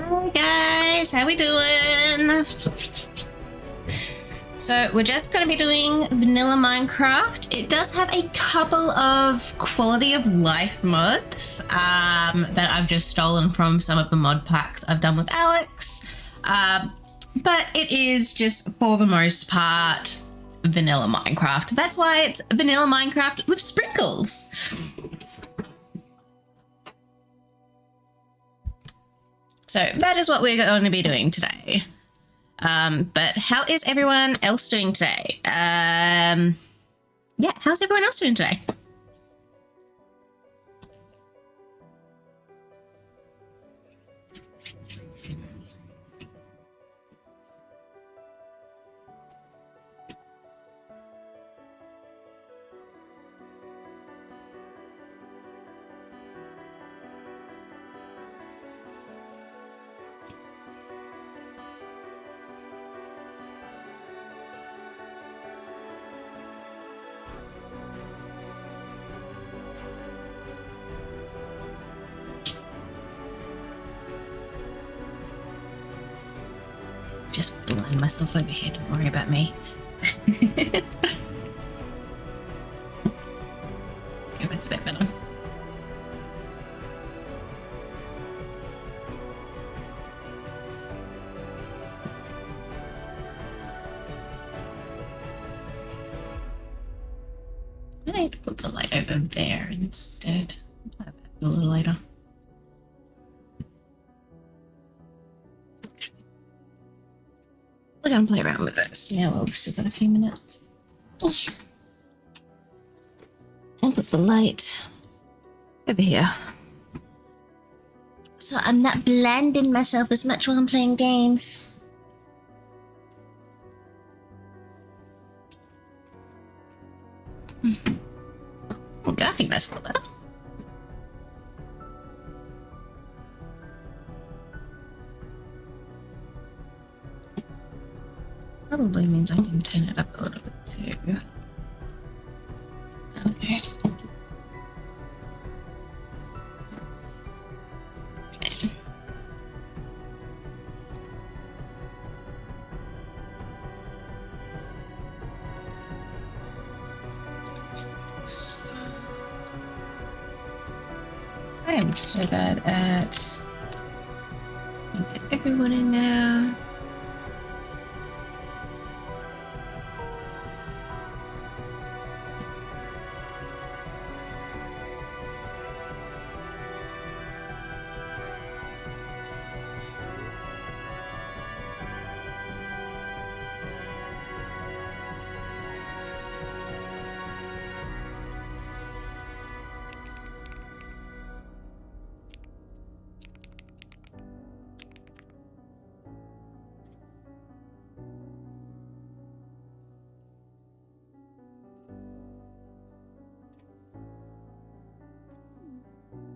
Hey guys, how we doing? So we're just going to be doing vanilla Minecraft. It does have a couple of quality of life mods that I've just stolen from some of the mod packs I've done with Alex. But it is just, for the most part, vanilla Minecraft. That's why it's vanilla Minecraft with sprinkles. So that is what we're going to be doing today. But how is everyone else doing today? Yeah, how's everyone else doing today? Just blind myself over here, don't worry about me. Okay, that's a bit better. I need to put the light over there instead. I'll have it a little later. We're gonna play around with this. Yeah, well, we've still got a few minutes. And put the light over here. So I'm not blending myself as much while I'm playing games. Okay, I think that's a little better. Probably means I can turn it up a little bit too. Okay. So, I am so bad at get everyone in now.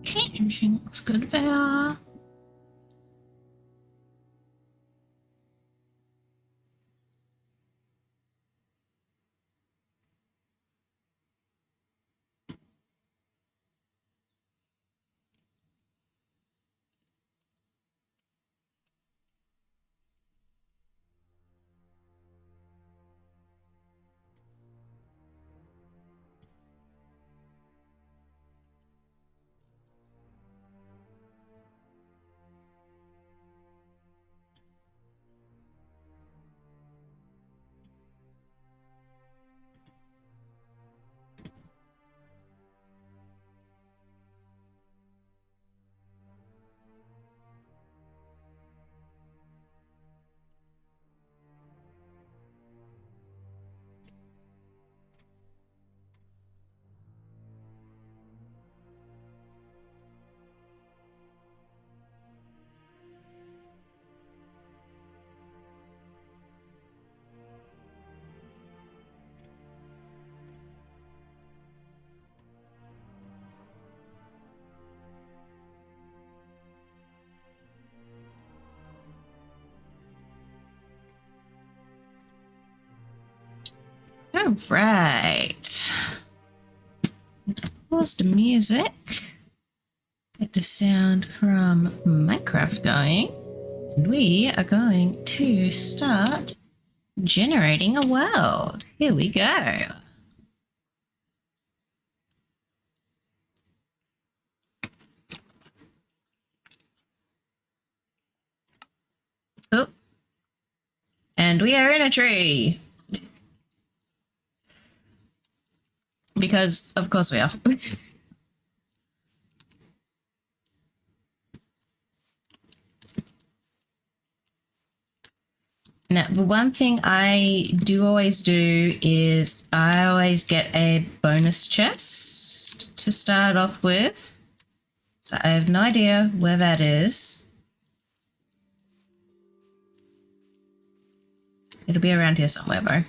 Okay, everything looks good there. All right. Pause the music. Get the sound from Minecraft going. And we are going to start generating a world. Here we go. Oh. And we are in a tree. Because, of course, we are. Now, the one thing I do always do is I always get a bonus chest to start off with. So I have no idea where that is. It'll be around here somewhere, though.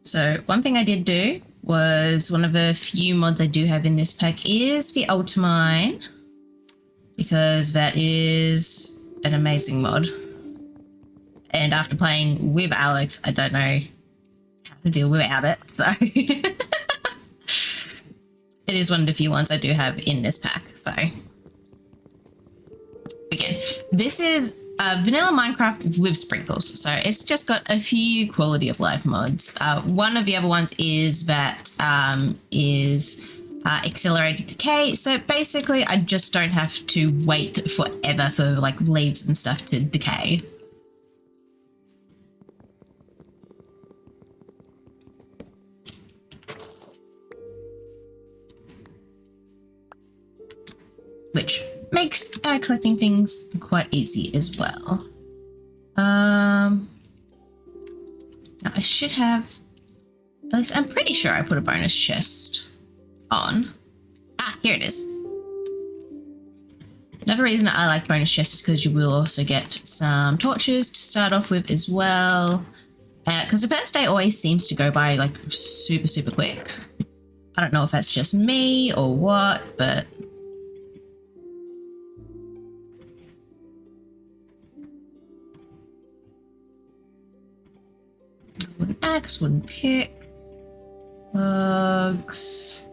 So one thing I did do was one of the few mods I do have in this pack is the Ultimine, because that is an amazing mod. And after playing with Alex, I don't know how to deal without it. So it is one of the few ones I do have in this pack. So again, this is vanilla Minecraft with sprinkles. So it's just got a few quality of life mods. One of the other ones is that accelerated decay. So basically I just don't have to wait forever for like leaves and stuff to decay. Which makes collecting things quite easy as well. Now I should have, at least I'm pretty sure I put a bonus chest on. Ah, here it is. Another reason I like bonus chests is because you will also get some torches to start off with as well. Because the first day always seems to go by like super quick. I don't know if that's just me or what, but wooden axe, wooden pick, bugs.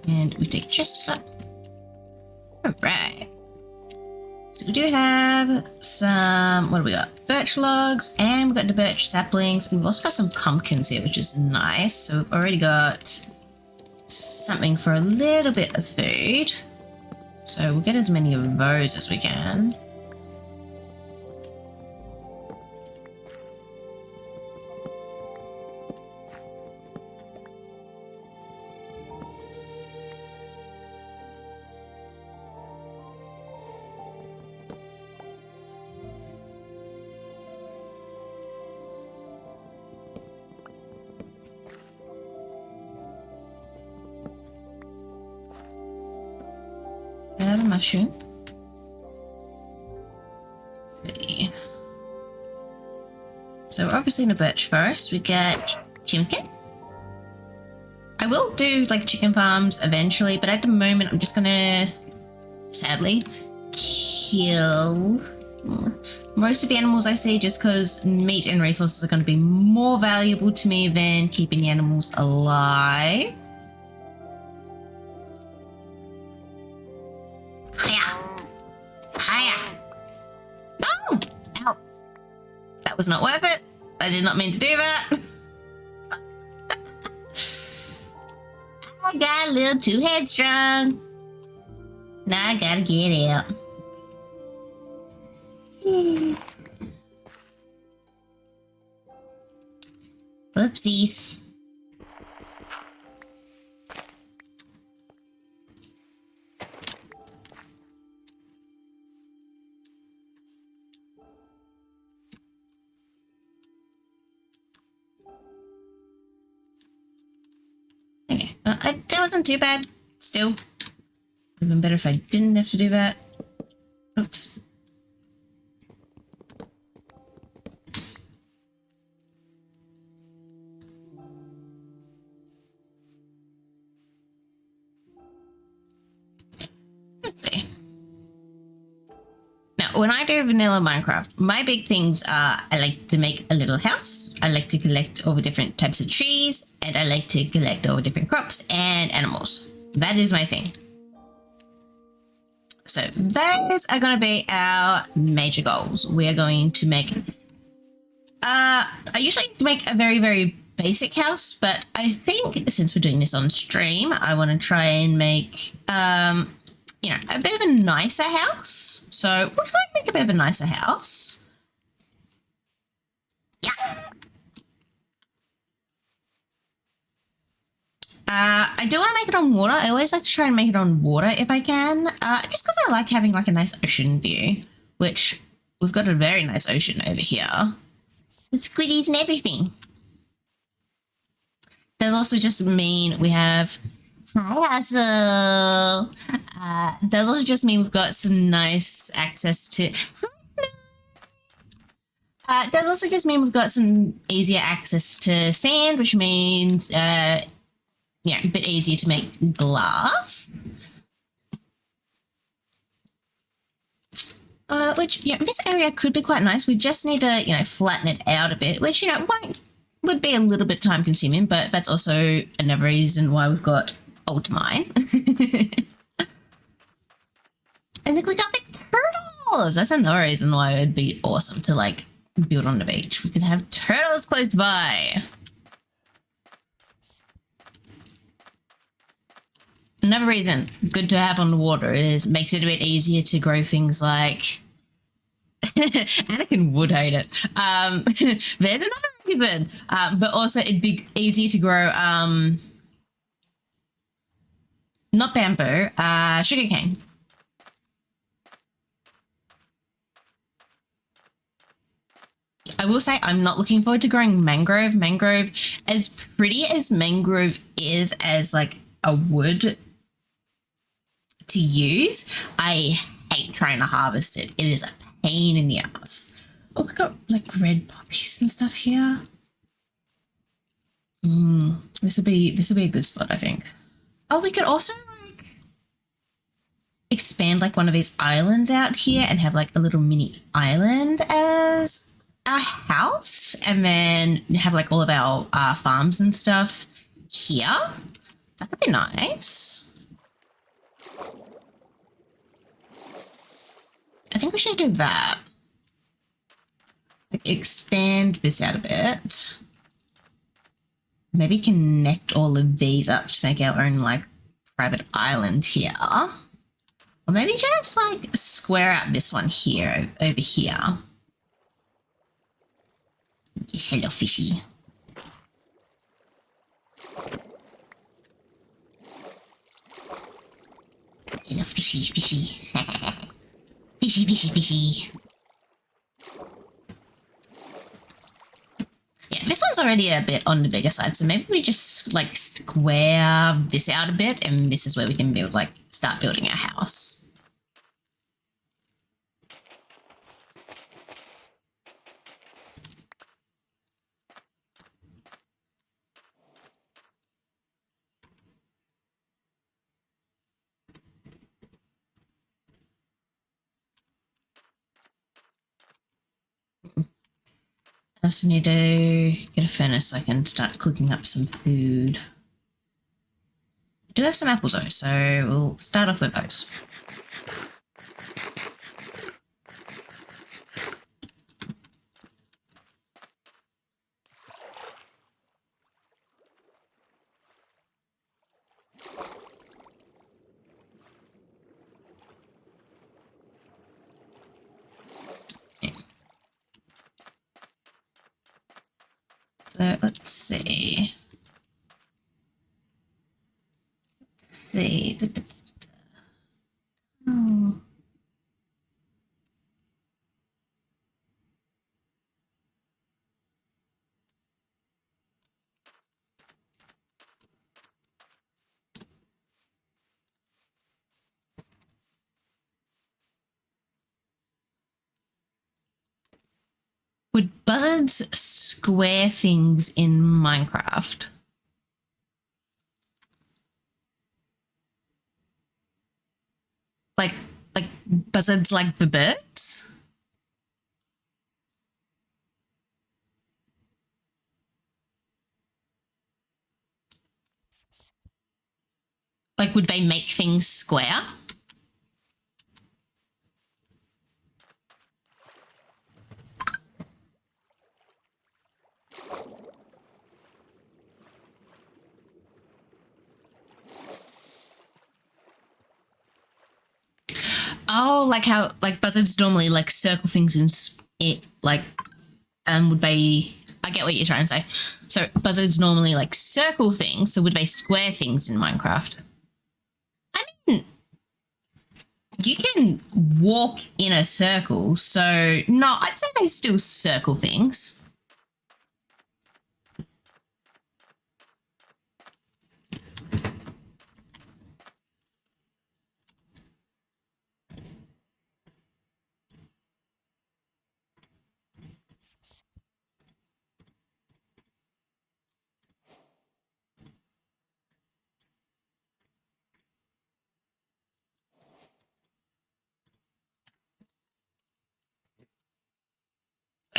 And we take chests up. Alright. So we do have some, what do we got? Birch logs, and we've got the birch saplings, and we've also got some pumpkins here, which is nice. So we've already got something for a little bit of food. So we'll get as many of those as we can. Have a mushroom. Let's see. So we're obviously in the birch forest. We get chicken. I will do like chicken farms eventually, but at the moment I'm just gonna sadly kill most of the animals I see, just because meat and resources are going to be more valuable to me than keeping the animals alive. No! Ow. That was not worth it. I did not mean to do that. I got a little too headstrong. Now I gotta get out. Whoopsies. Okay, that wasn't too bad. Still, would have been better if I didn't have to do that. Oops. when I do vanilla Minecraft, my big things are I like to make a little house, I like to collect over different types of trees, and I like to collect over different crops and animals. That is my thing. So those are going to be our major goals. We are going to make... I usually make a very, very basic house, but I think since we're doing this on stream, I want to try and make... you know, a bit of a nicer house. So we'll try and make a bit of a nicer house. Yeah. I do want to make it on water. I always like to try and make it on water if I can, just because I like having like a nice ocean view, which we've got a very nice ocean over here. With squiddies and everything. Does also just mean we have... Hi, does also just mean we've got some nice access to... does also just mean we've got some easier access to sand, which means, yeah, a bit easier to make glass. Which, yeah, this area could be quite nice. We just need to, you know, flatten it out a bit, which, you know, would be a little bit time consuming, but that's also another reason why we've got old mine. And look, we got the turtles. That's another reason why it would be awesome to like build on the beach. We could have turtles close by. Another reason good to have on the water is makes it a bit easier to grow things like... Anakin would hate it. There's another reason. But also it'd be easier to grow not bamboo, sugarcane. I will say I'm not looking forward to growing mangrove. Mangrove, as pretty as mangrove is as like a wood to use, I hate trying to harvest it. It is a pain in the ass. Oh, we got like red poppies and stuff here. This will be a good spot, I think. Oh, we could also like expand like one of these islands out here and have like a little mini island as a house, and then have like all of our farms and stuff here. That could be nice. I think we should do that. Like expand this out a bit. Maybe connect all of these up to make our own like private island here. Or maybe just like square out this one here over here. Yes, hello fishy. Hello fishy, fishy. Fishy, fishy, fishy. Yeah, this one's already a bit on the bigger side, so maybe we just like square this out a bit, and this is where we can build, like, start building our house. I also need to get a furnace so I can start cooking up some food. I do have some apples though, so we'll start off with those. So let's see. Oh. Would buzzards square things in Minecraft? Like buzzards like the birds? Like, would they make things square? Oh, like how like buzzards normally like circle things and it like would they? I get what you're trying to say. So buzzards normally like circle things. So would they square things in Minecraft? I mean, you can walk in a circle. So no, I'd say they still circle things.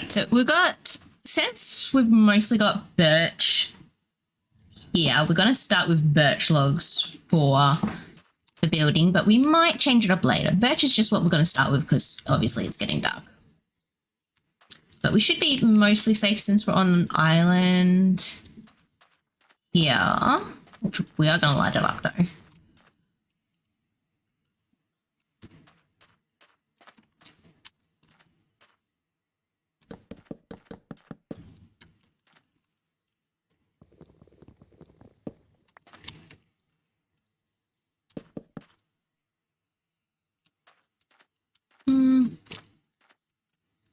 So we've got, since we've mostly got birch here, we're going to start with birch logs for the building, but we might change it up later. Birch is just what we're going to start with because obviously it's getting dark. But we should be mostly safe since we're on an island here, which we are going to light it up though.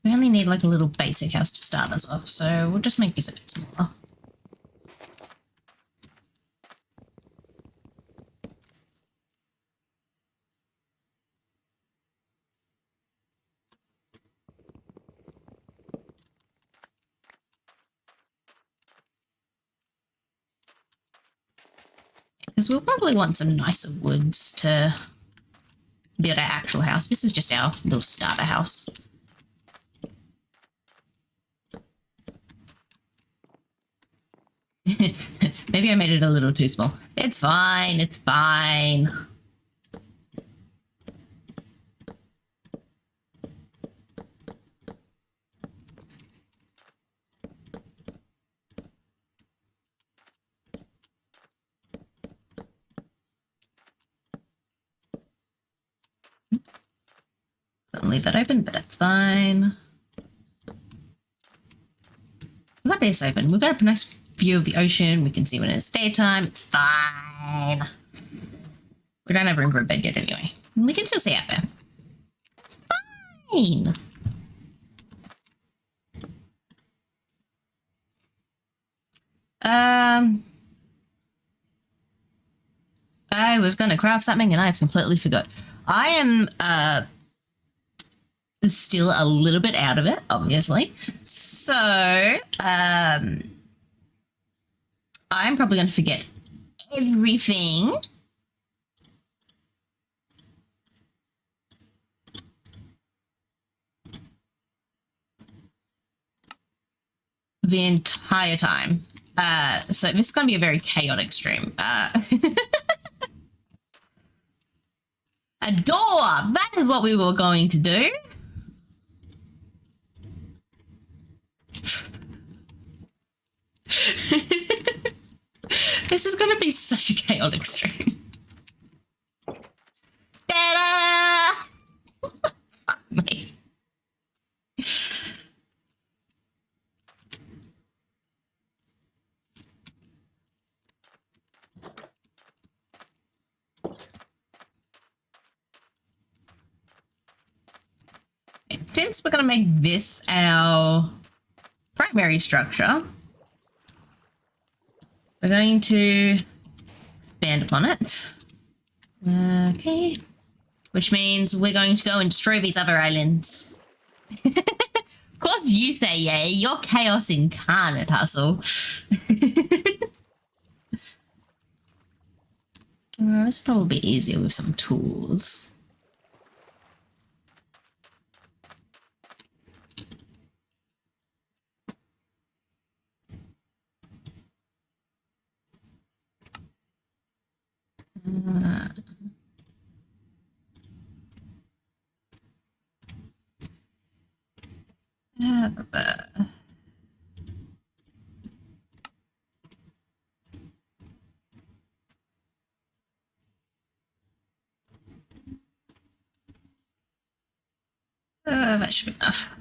We only need like a little basic house to start us off, so we'll just make this a bit smaller. Because we'll probably want some nicer woods to build our actual house. This is just our little starter house. Maybe I made it a little too small. It's fine. It's fine. Don't leave that open, but that's fine. We've got this open. We've got a nice view of the ocean. We can see when it's daytime. It's fine. We don't have room for a bed yet anyway. We can still see out there. It's fine. I was going to craft something and I've completely forgot. I am still a little bit out of it, obviously. So I'm probably going to forget everything. The entire time. So this is going to be a very chaotic stream. A door! That is what we were going to do. This is going to be such a chaotic stream. Ta-da! Fuck me. Since we're going to make this our primary structure, we're going to expand upon it. Okay. Which means we're going to go and destroy these other islands. Of course you say, yeah, you're chaos incarnate, Hustle. It's probably easier with some tools. That should be enough.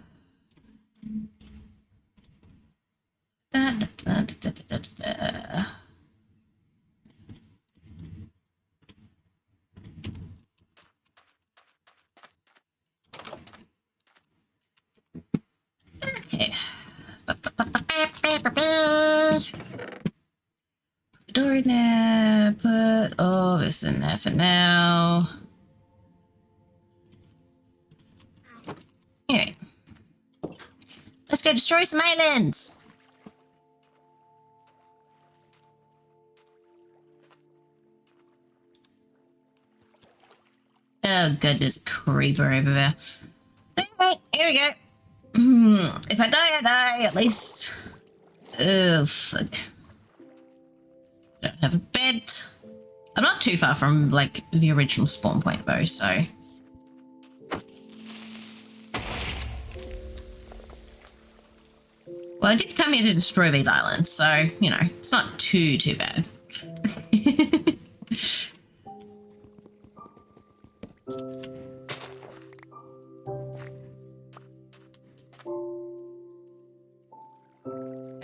Okay. Door in there. Put all this in there for now. Anyway. Let's go destroy some islands. Oh god, there's a creeper over there. Anyway, here we go. If I die, I die. At least. Oh fuck. I don't have a bed. I'm not too far from like the original spawn point though, so. Well, I did come here to destroy these islands, so you know it's not too bad.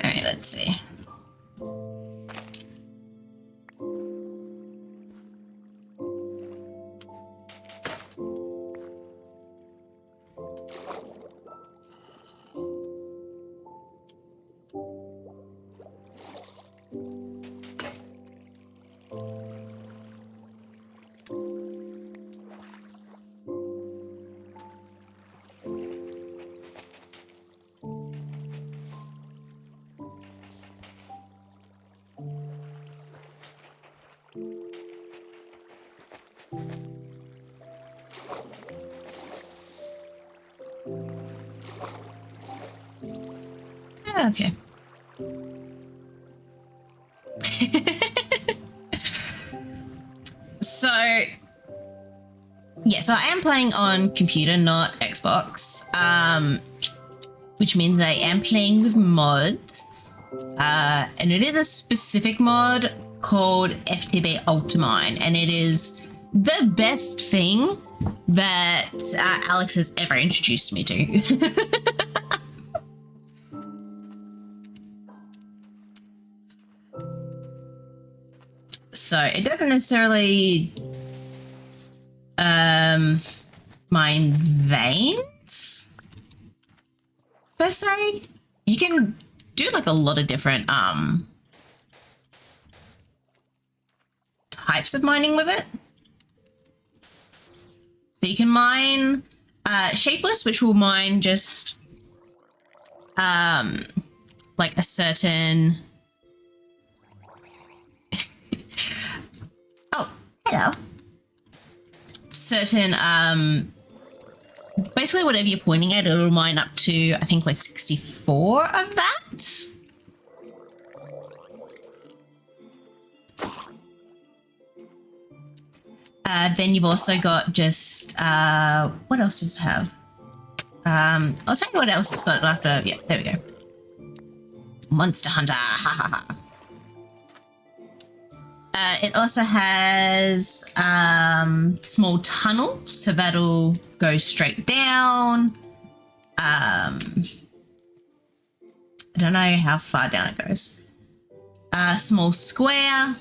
Alright, let's see. Okay. So I am playing on computer, not Xbox, which means I am playing with mods, and it is a specific mod called FTB Ultimine, and it is the best thing that Alex has ever introduced me to. So it doesn't necessarily mind veins per se. You can do like a lot of different types of mining with it. So you can mine shapeless, which will mine just like a certain hello. Certain basically whatever you're pointing at, it'll mine up to I think like 64 of that. Then you've also got just what else does it have? I'll tell you what else it's got after. Yeah, there we go. Monster Hunter. Ha ha ha. It also has small tunnels, so that'll go straight down. I don't know how far down it goes. Small square,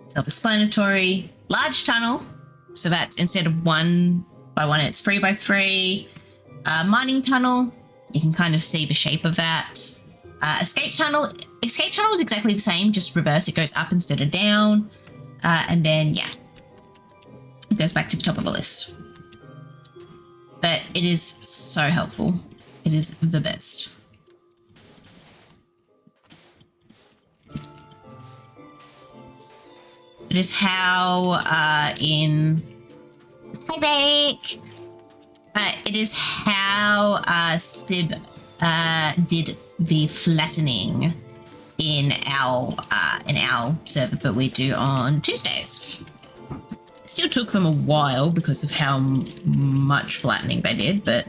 self-explanatory. Large tunnel, so that's instead of 1 by 1, it's 3 by 3. Mining tunnel, you can kind of see the shape of that. Escape tunnel. Escape tunnel is exactly the same, just reverse. It goes up instead of down. And then, yeah, it goes back to the top of the list. But it is so helpful. It is the best. It is how in... Hi, Bake! It is how Sib did the flattening in our server that we do on Tuesdays. still took them a while because of how much flattening they did, but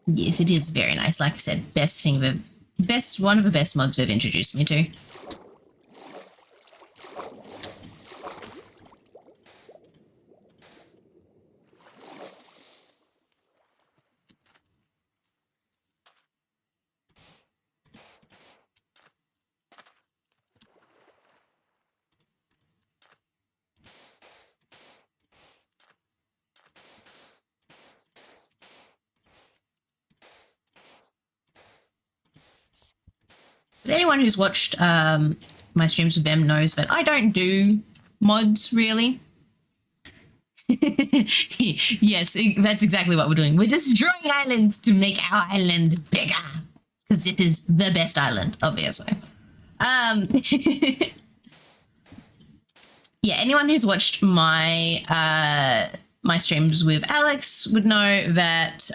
yes, it is very nice. Like I said, one of the best mods they've introduced me to. Anyone who's watched my streams with them knows that I don't do mods really. Yes, that's exactly what we're doing. We're destroying islands to make our island bigger because this is the best island, obviously. Yeah, anyone who's watched my my streams with Alex would know that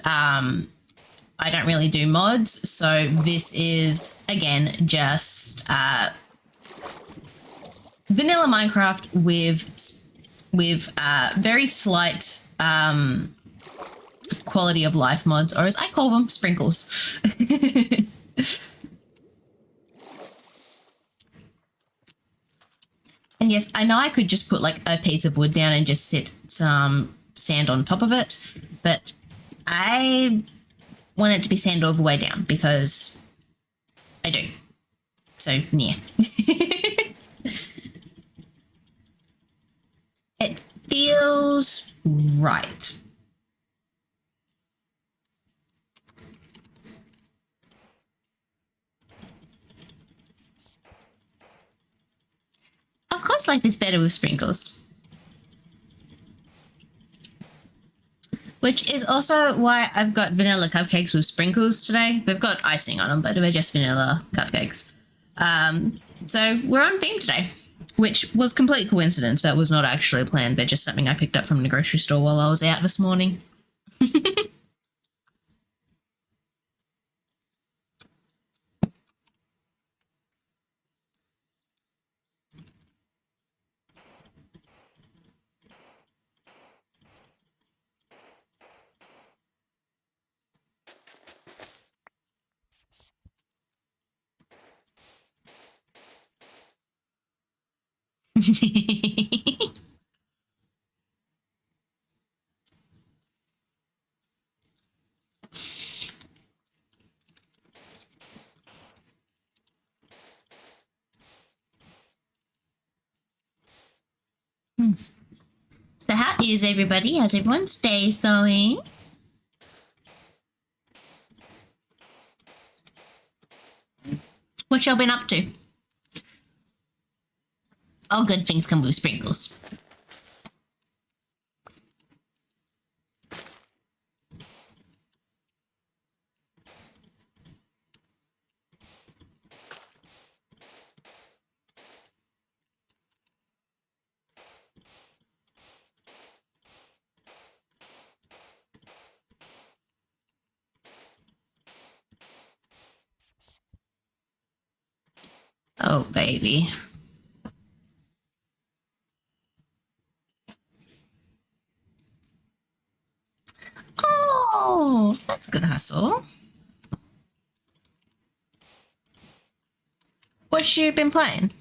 I don't really do mods, so this is again just vanilla Minecraft with very slight quality of life mods, or as I call them, sprinkles. And yes, I know I could just put like a piece of wood down and just sit some sand on top of it, but I want it to be sand all the way down because I do. So, yeah. It feels right. Of course, life is better with sprinkles. Which is also why I've got vanilla cupcakes with sprinkles today. They've got icing on them, but they're just vanilla cupcakes. So we're on theme today, which was complete coincidence. That was not actually planned, but just something I picked up from the grocery store while I was out this morning. So how is everybody? How's everyone's days going? What y'all been up to? All good things come with sprinkles. Oh, baby. Oh, that's a good hustle. What you been playing?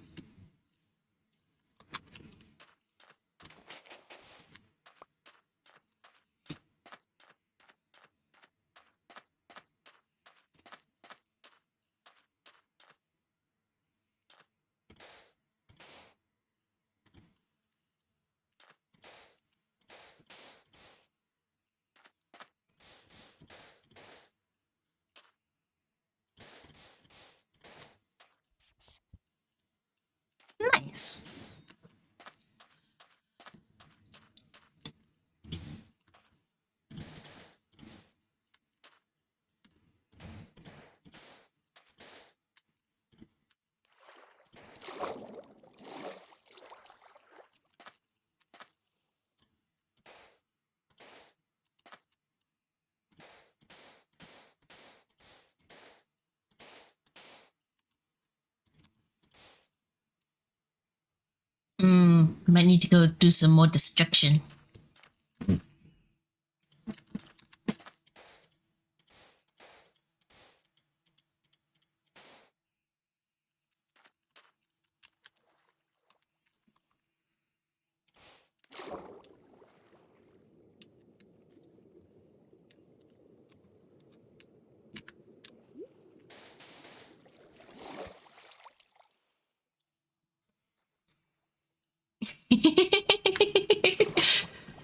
Might need to go do some more destruction.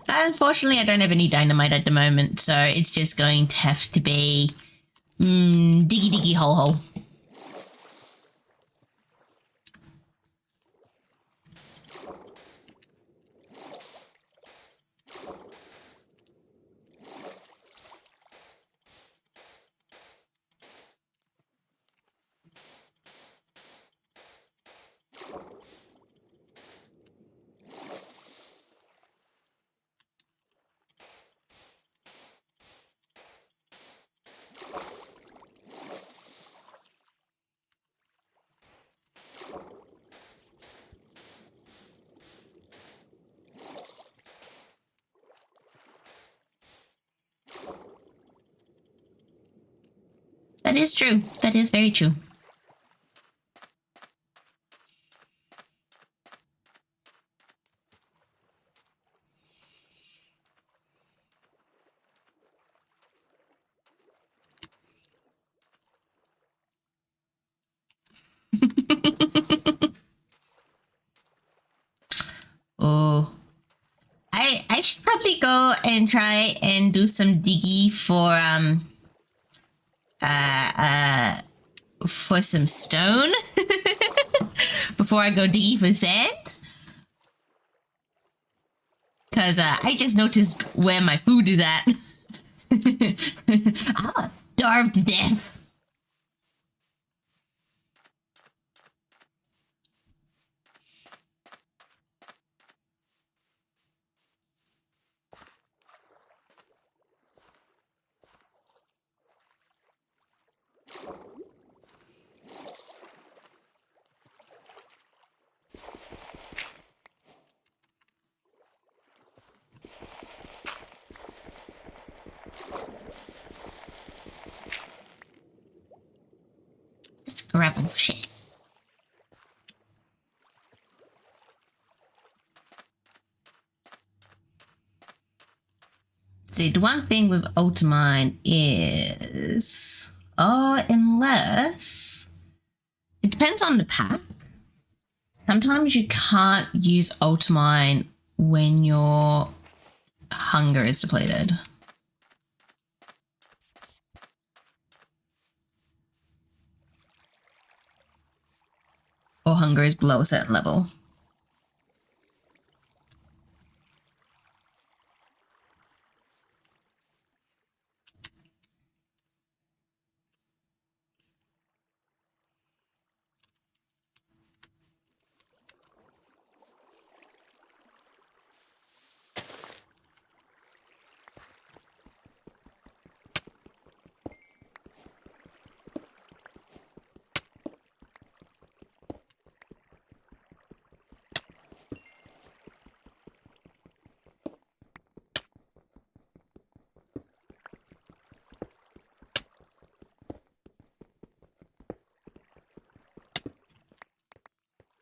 Unfortunately, I don't have any dynamite at the moment, so it's just going to have to be diggy diggy hole hole. That is true. That is very true. Oh. I should probably go and try and do some diggy for some stone before I go diggy for sand. Cause I just noticed where my food is at. I'll starve to death. Let's gravel shit. See, the one thing with Ultimine is... Oh, unless... It depends on the pack. Sometimes you can't use Ultimine when your hunger is depleted. Or hunger is below a certain level.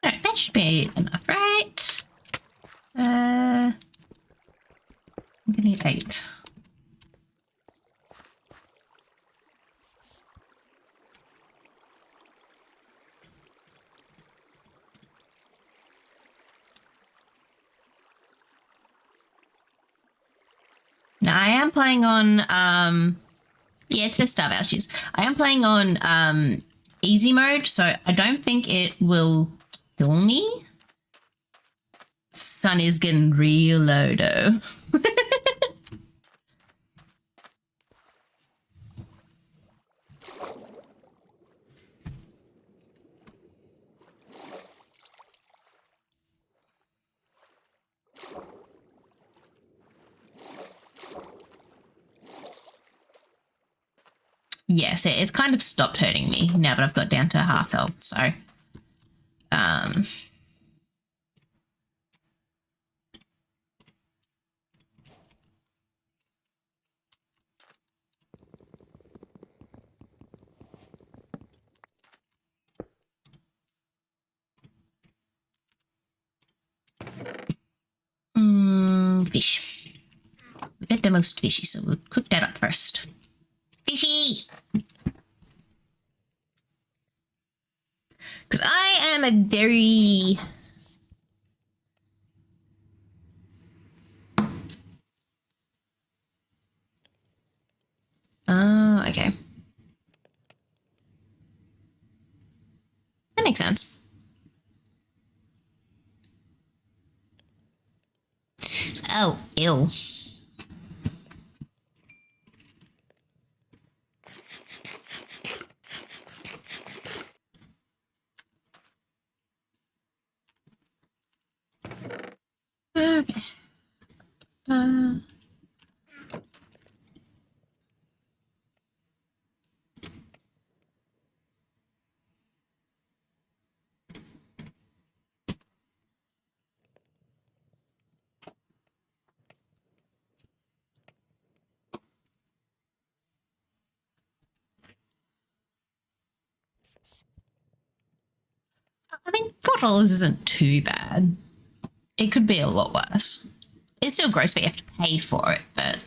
Alright, that should be enough, right? I'm gonna need 8. Now I am playing on yeah, it says Starve Ouchies. I am playing on easy mode, so I don't think it will kill me. Sun is getting real low though. Yes, it's kind of stopped hurting me now that I've got down to half health, so fish. We get the most fishy, so we'll cook that up first. Fishy! Because I am a very... Oh, okay. That makes sense. Oh, ew. Okay. I mean, $4 isn't too bad. It could be a lot worse. It's still gross, but you have to pay for it, but...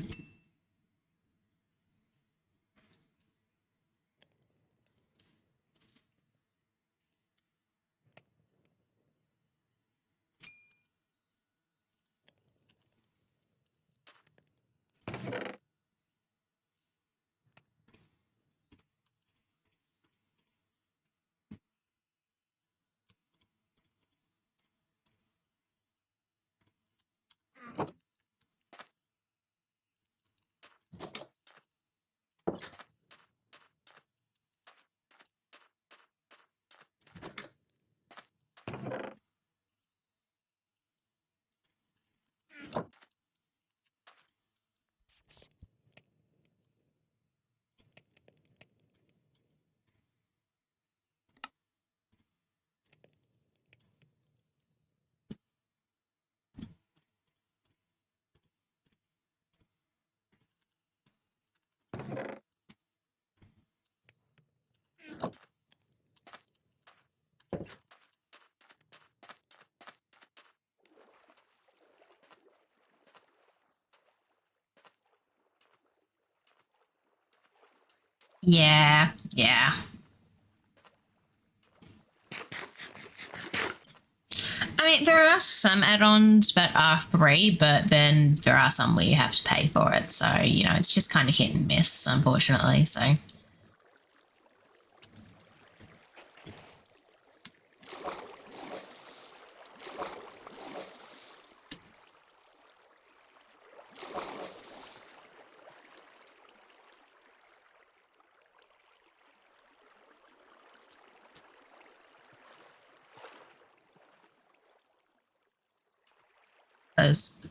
Yeah. I mean, there are some add-ons that are free, but then there are some where you have to pay for it. So, it's just kind of hit and miss, unfortunately. So, as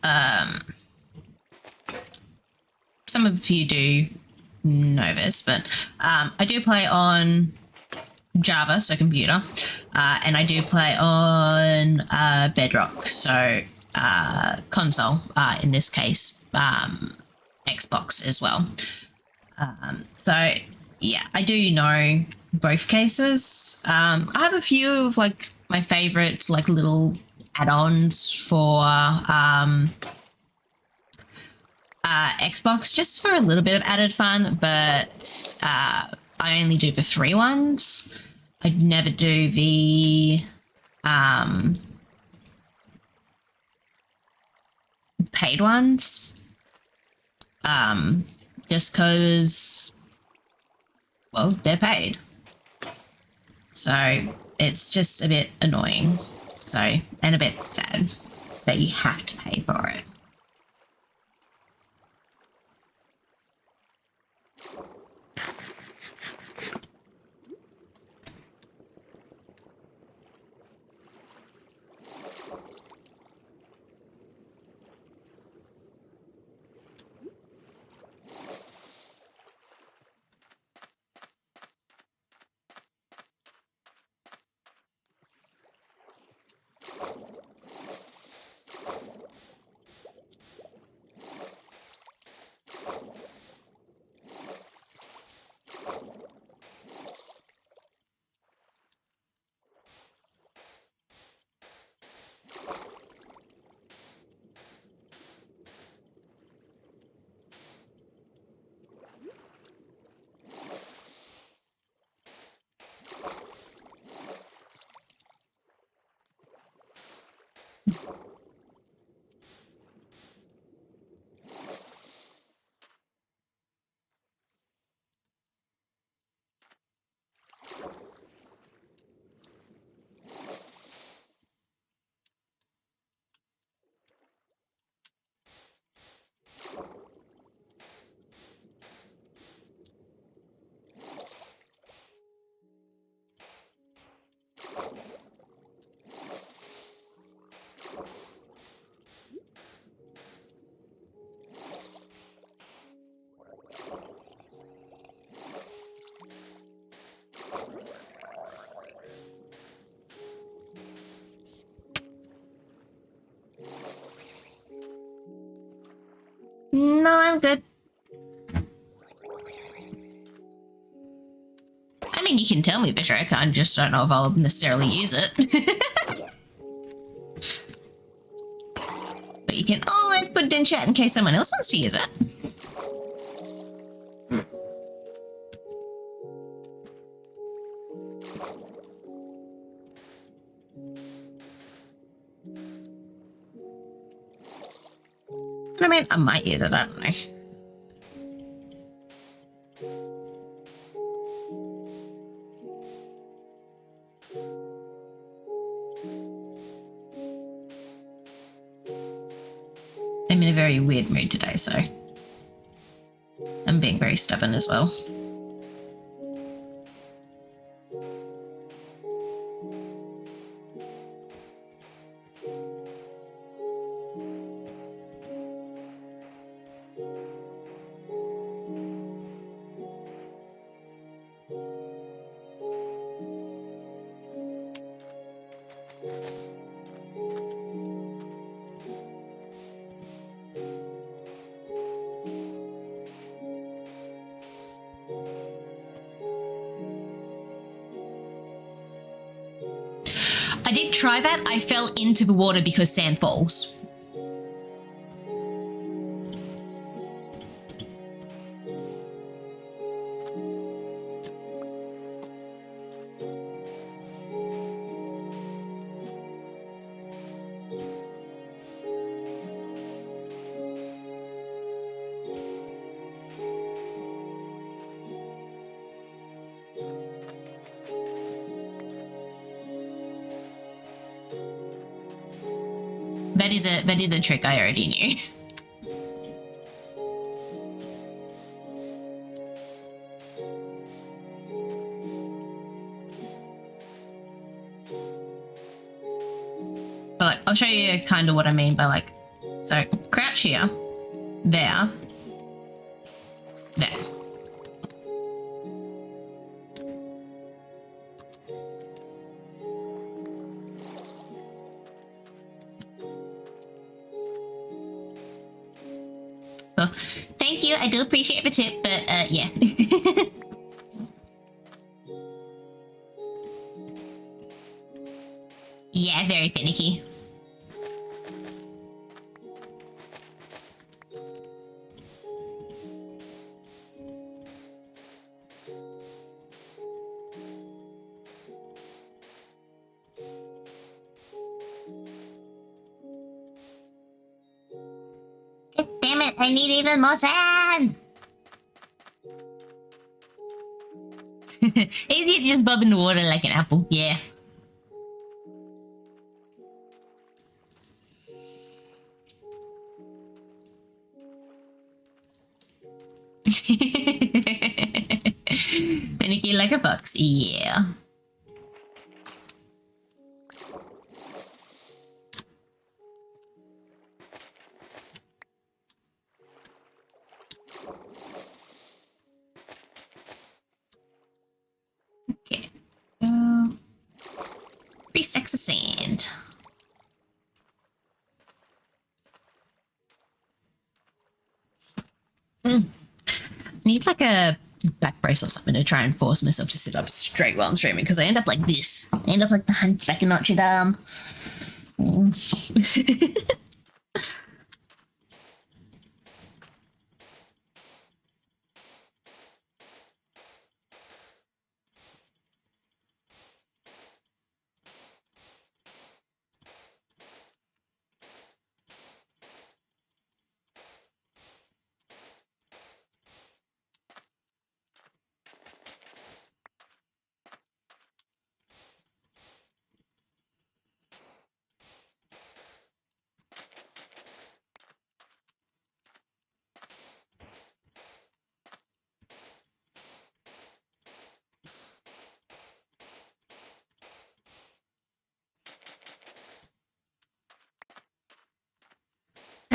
some of you do know this, but I do play on Java, so computer, and I do play on Bedrock, so console, in this case, Xbox as well. So yeah, I do know both cases. I have a few of like my favorite like little add-ons for Xbox, just for a little bit of added fun, but I only do the free ones. I'd never do the paid ones, just because, well, they're paid. So it's just a bit annoying. So, and a bit sad that you have to pay for it. No, I'm good. I mean, you can tell me the trick, I just don't know if I'll necessarily use it. But you can always put it in chat in case someone else wants to use it. I mean, I might use it, I don't know. I'm in a very weird mood today, so I'm being very stubborn as well. I did try that. I fell into the water because sand falls. That is a trick I already knew. But like, I'll show you kind of what I mean by like, so crouch here, there. So, thank you. I do appreciate the tip, but yeah. Yeah, very finicky. Damn it, I need even more sand! Easier to just bob in the water like an apple, yeah. Finicky like a fox, yeah. Okay. 3 stacks of sand. Need like a back brace or something to try and force myself to sit up straight while I'm streaming because I end up like this. I end up like the Hunchback of Notre Dame.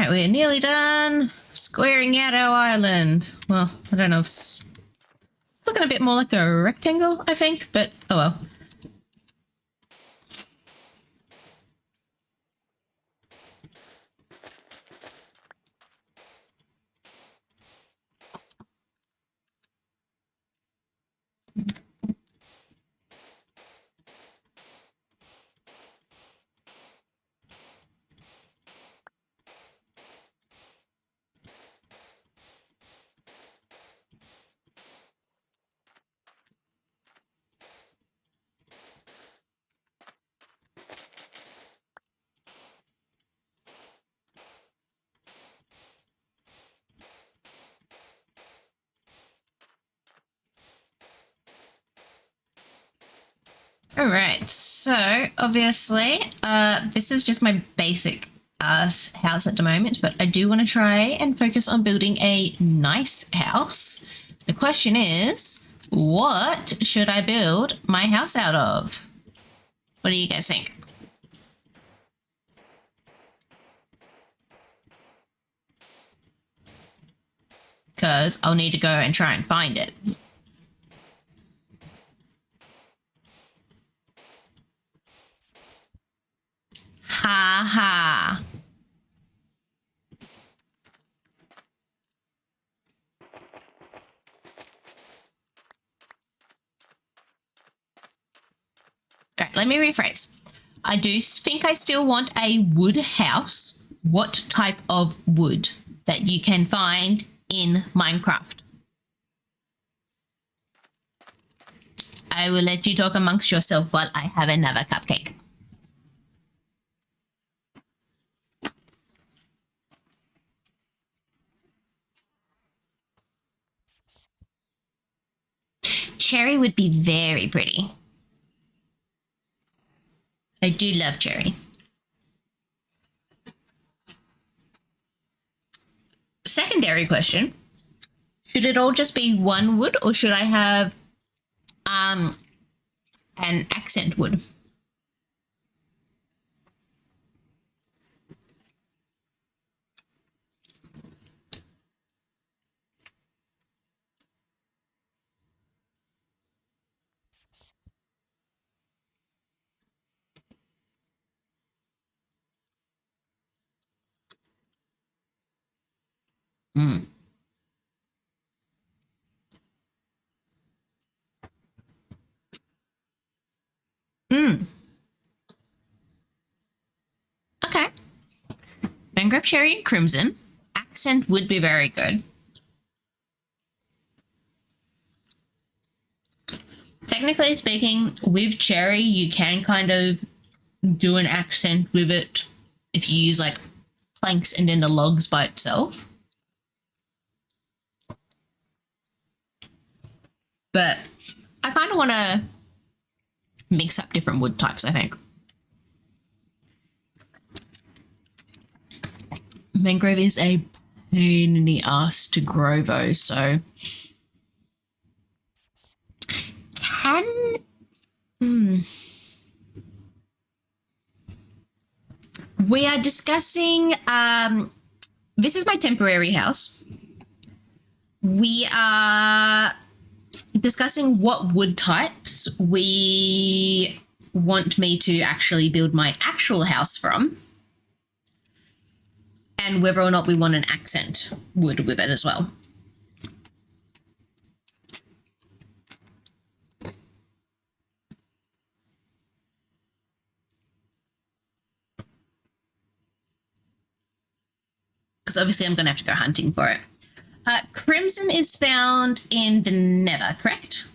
right, we're nearly done squaring out our island. Well, I don't know if it's looking a bit more like a rectangle, I think, but oh well. All right, so obviously, this is just my basic house at the moment, but I do want to try and focus on building a nice house. The question is, what should I build my house out of? What do you guys think? Because I'll need to go and try and find it. Ha ha. All right, let me rephrase. I do think I still want a wood house. What type of wood that you can find in Minecraft? I will let you talk amongst yourself while I have another cupcake. Cherry would be very pretty. I do love cherry. Secondary question. Should it all just be one wood or should I have an accent wood? Mm. Mm. Okay. Mangrove cherry and crimson. Accent would be very good. Technically speaking, with cherry, you can kind of do an accent with it if you use like planks and then the logs by itself. But I kind of want to mix up different wood types, I think. Mangrove is a pain in the ass to grow though, so can we are discussing this is my temporary house. We are discussing what wood types we want me to actually build my actual house from and whether or not we want an accent wood with it as well. Because obviously I'm going to have to go hunting for it. Crimson is found in the Nether, correct?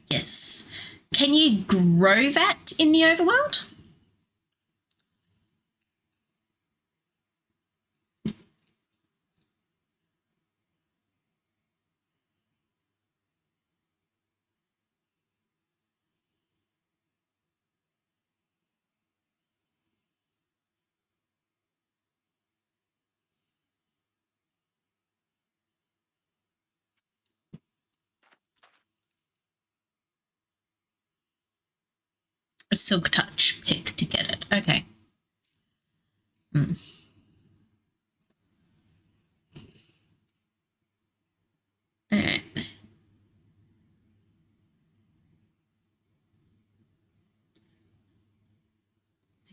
Yes. Can you grow that in the overworld? Silk Touch pick to get it. Okay. Alright.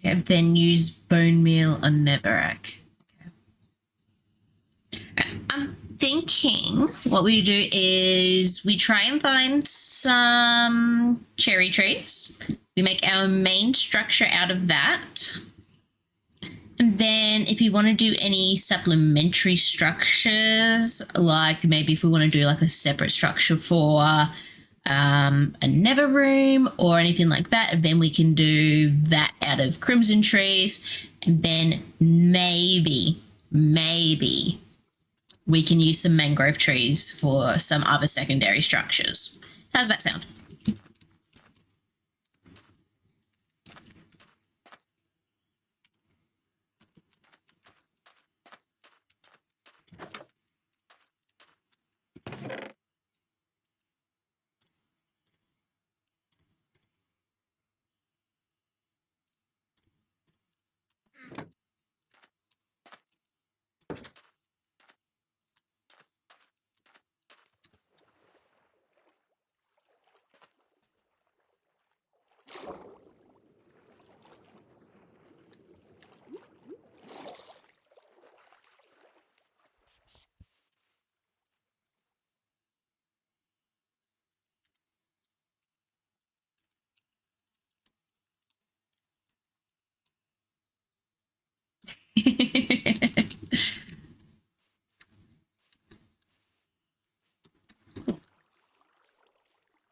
Okay, then use bone meal on Neverac. Okay. I'm thinking what we do is we try and find some cherry trees. We make our main structure out of that. And then if you want to do any supplementary structures, like maybe if we want to do like a separate structure for a nether room or anything like that, then we can do that out of crimson trees. And then maybe we can use some mangrove trees for some other secondary structures. How's that sound?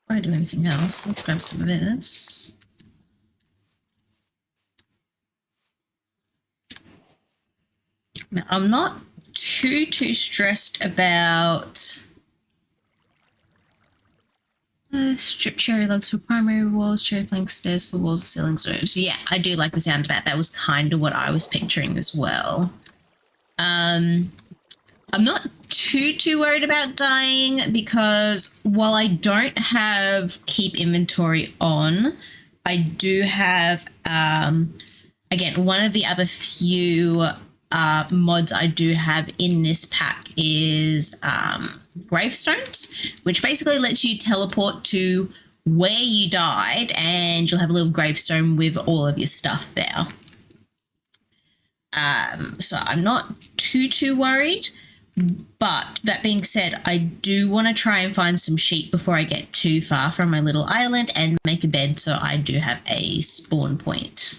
Before I do anything else, let's grab some of this. Now, I'm not too stressed about strip cherry logs for primary walls, cherry plank stairs for walls and ceilings. So yeah, I do like the sound of that. That was kind of what I was picturing as well. I'm not too worried about dying because while I don't have keep inventory on, I do have again, one of the other few mods I do have in this pack is gravestones, which basically lets you teleport to where you died and you'll have a little gravestone with all of your stuff there. So I'm not too worried. But that being said, I do want to try and find some sheep before I get too far from my little island and make a bed so I do have a spawn point.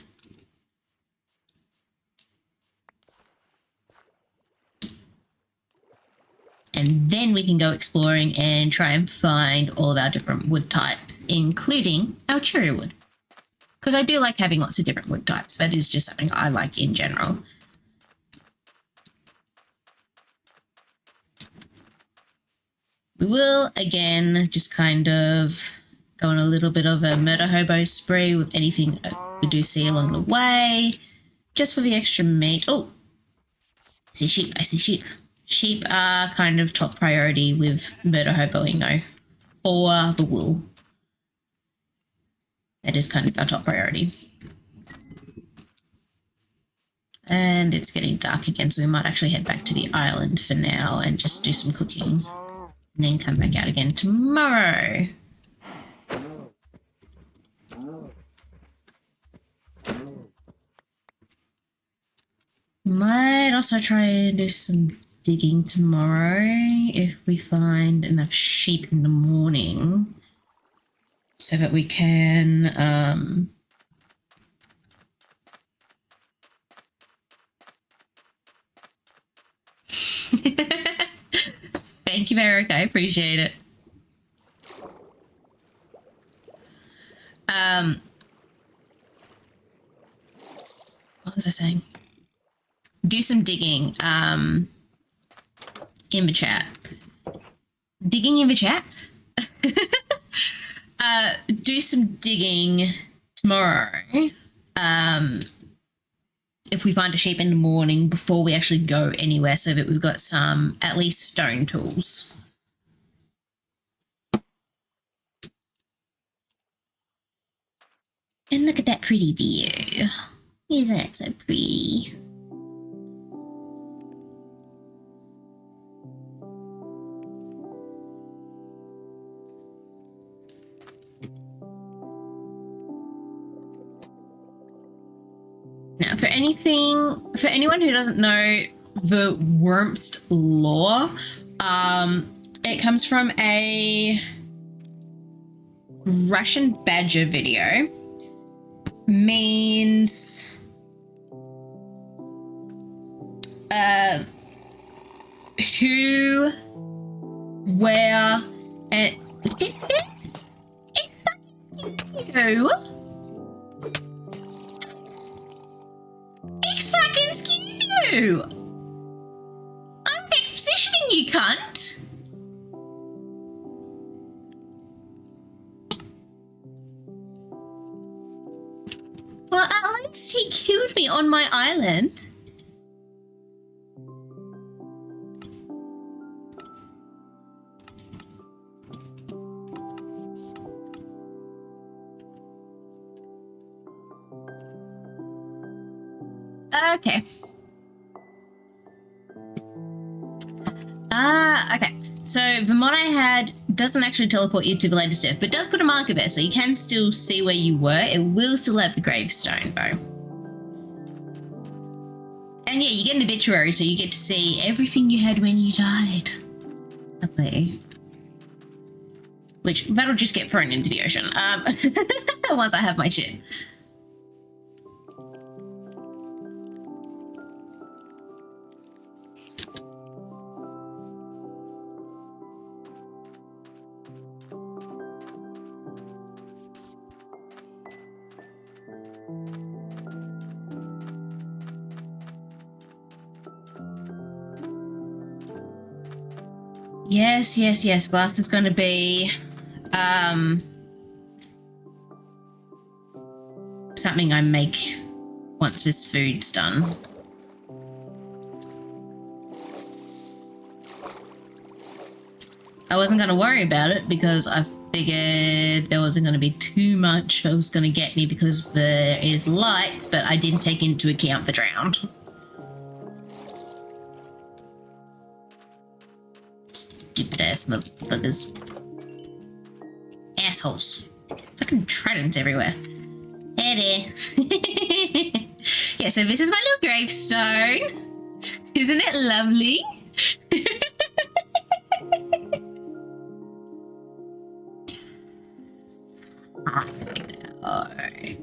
And then we can go exploring and try and find all of our different wood types, including our cherry wood. Because I do like having lots of different wood types. That is just something I like in general. We will, again, just kind of go on a little bit of a murder hobo spree with anything we do see along the way, just for the extra meat. Oh, I see sheep, I see sheep. Sheep are kind of top priority with murder hoboing though, or the wool. That is kind of our top priority. And it's getting dark again, so we might actually head back to the island for now and just do some cooking. And then come back out again tomorrow. Might also try and do some digging tomorrow if we find enough sheep in the morning so that we can Thank you, Eric. I appreciate it. What was I saying? Do some digging in the chat. Digging in the chat? Do some digging tomorrow. If we find a sheep in the morning before we actually go anywhere so that we've got some, at least stone tools. And look at that pretty view. Isn't it so pretty? Now, for anyone who doesn't know the Wurmst lore, it comes from a Russian badger video. Means who, where, and it's you. It's fucking excuse you. I'm expositioning you, cunt. Well, at least he killed me on my island. Okay. Okay. So the mod I had doesn't actually teleport you to the latest death, but does put a marker there, so you can still see where you were. It will still have the gravestone, though. And yeah, you get an obituary, so you get to see everything you had when you died. Lovely. Which, that'll just get thrown into the ocean. Once I have my shit. Yes. Glass is going to be something I make once this food's done. I wasn't going to worry about it because I figured there wasn't going to be too much that was going to get me because there is light, but I didn't take into account the drowned. Stupid ass motherfuckers. Assholes. Fucking tridents everywhere. Hey there. Yeah, so this is my little gravestone. Isn't it lovely? Alright.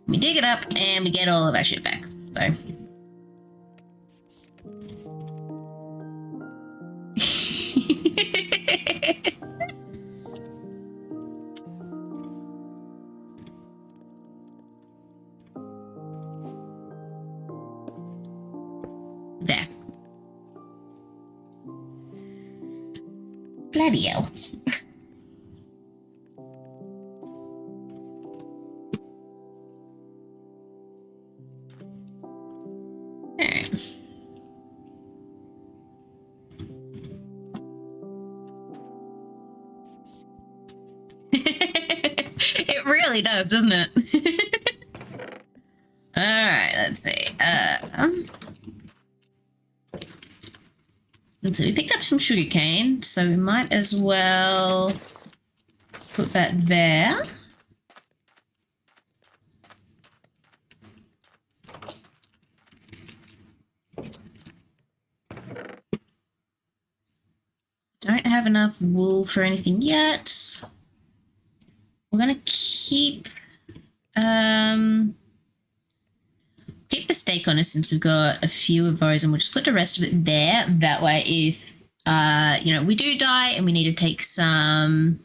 We dig it up and we get all of our shit back. So. There. Bloody hell. It really does, doesn't it? All right, let's see. Let's see. We picked up some sugarcane, so we might as well put that there. Don't have enough wool for anything yet. We're gonna keep the steak on us since we've got a few of those, and we'll just put the rest of it there. That way, if you know, we do die and we need to take some.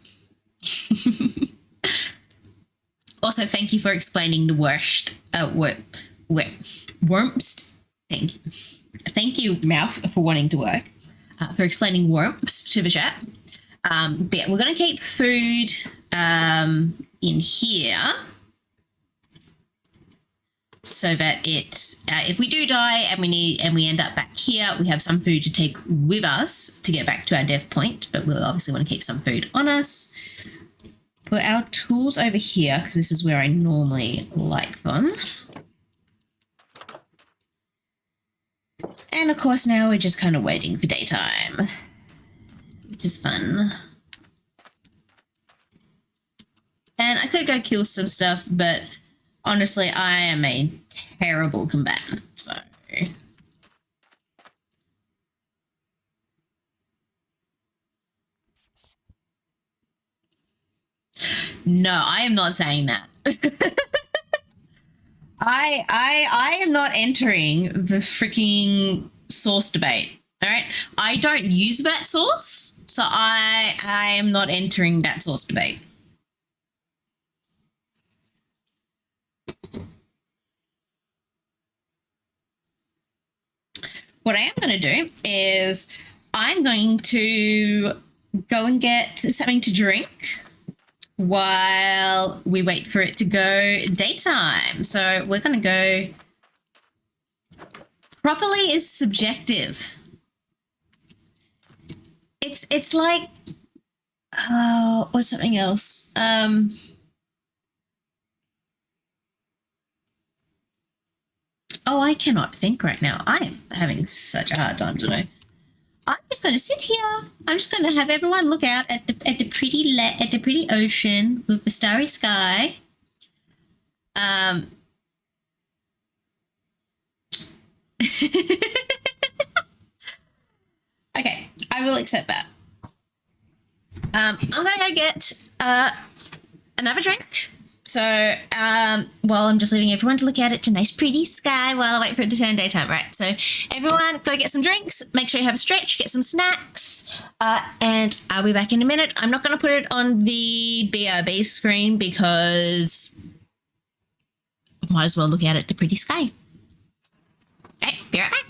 Also, thank you for explaining the worst. Wurmst. Thank you, Mouth, for wanting to work. For explaining Wurmst to the chat. But yeah, we're gonna keep food in here. so that if we do die and we end up back here, we have some food to take with us to get back to our death point. But we'll obviously want to keep some food on us. Put our tools over here because this is where I normally like them. And of course now we're just kind of waiting for daytime, which is fun. And I could go kill some stuff, but honestly, I am a terrible combatant, so. No, I am not saying that. I am not entering the freaking sauce debate. All right, I don't use that sauce, so I am not entering that sauce debate. What I am going to do is I'm going to go and get something to drink while we wait for it to go daytime. So we're going to go. Properly is subjective. It's like, oh, what's something else? Oh, I cannot think right now. I am having such a hard time today. I'm just going to sit here. I'm just going to have everyone look out at the pretty ocean with the starry sky. Okay, I will accept that. I'm going to go get another drink. So while I'm just leaving everyone to look at it, a nice pretty sky while I wait for it to turn daytime, right? So everyone go get some drinks, make sure you have a stretch, get some snacks, and I'll be back in a minute. I'm not going to put it on the BRB screen because I might as well look out at the pretty sky. All right, be right back.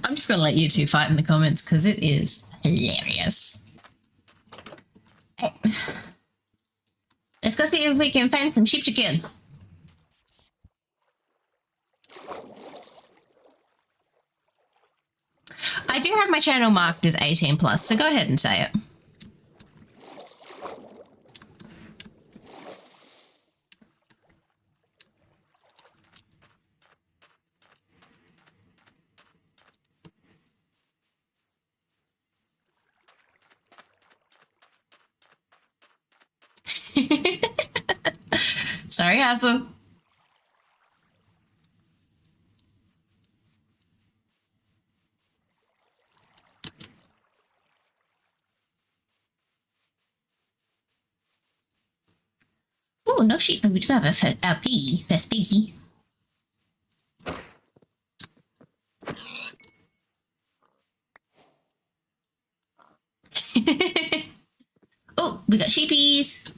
I'm just going to let you two fight in the comments because it is hilarious. Let's go see if we can find some sheep to kill. I do have my channel marked as 18 plus, so go ahead and say it. Sorry, Hazel. no sheep, but we do have a piggy. First piggy. Oh, we got sheepies.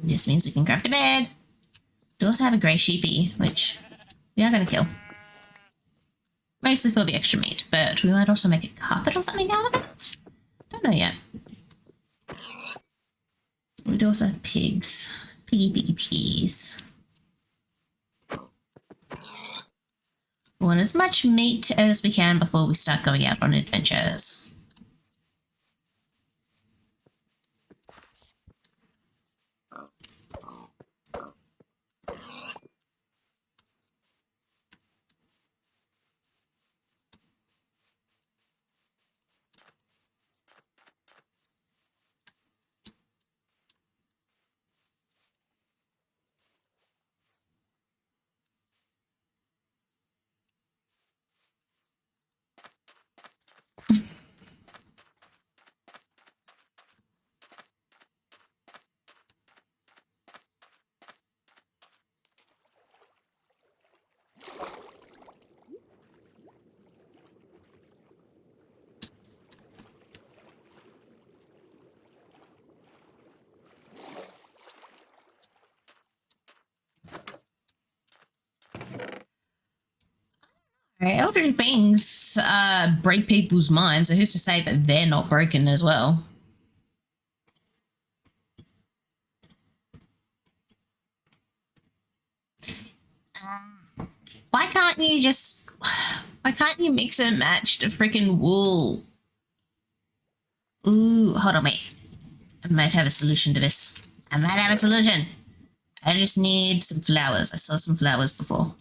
This means we can craft a bed. We also have a grey sheepy, which we are going to kill. Mostly for the extra meat, but we might also make a carpet or something out of it. Don't know yet. We do also have pigs. Piggies. We want as much meat as we can before we start going out on adventures. Right, Eldritch Beings break people's minds, so who's to say that they're not broken as well? Why can't you just... Why can't you mix and match the freaking wool? Ooh, hold on, wait. I might have a solution to this. I just need some flowers. I saw some flowers before.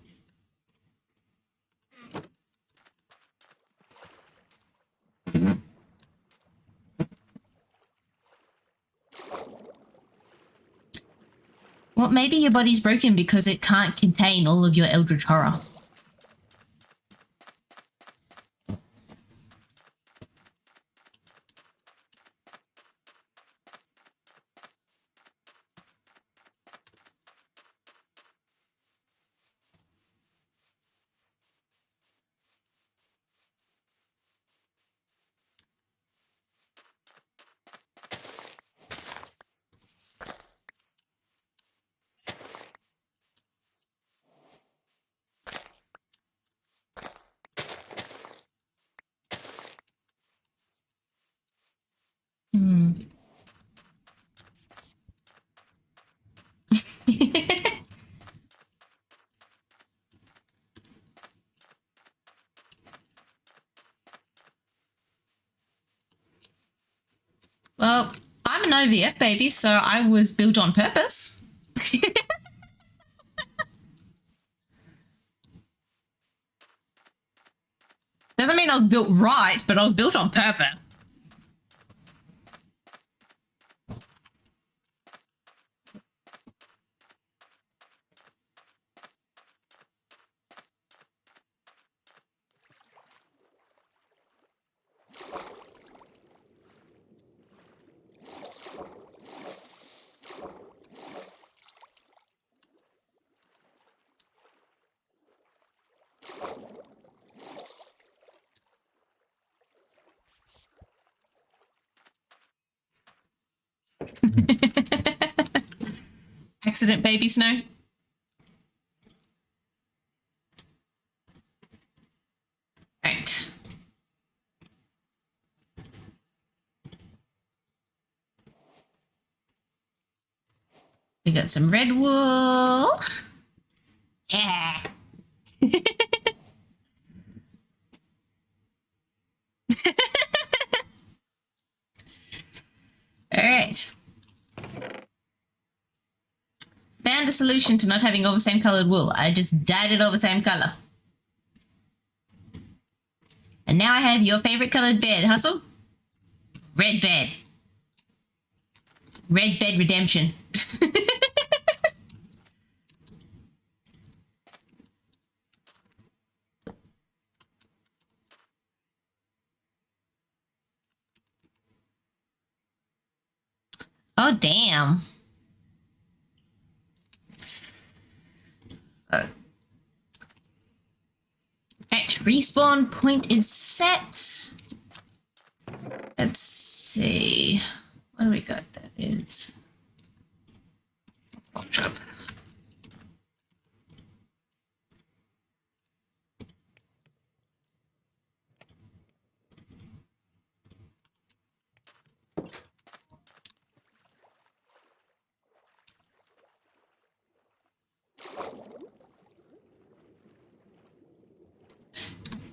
Well, maybe your body's broken because it can't contain all of your eldritch horror. Well, I'm an OVF baby, so I was built on purpose. Doesn't mean I was built right, but I was built on purpose. Accident baby snow. Right. We got some red wool. Yeah. All right. Found a solution to not having all the same colored wool. I just dyed it all the same color. And now I have your favorite colored bed, Hustle. Red bed. Red bed redemption. now. Right, respawn point is set. Let's see. What do we got? That is.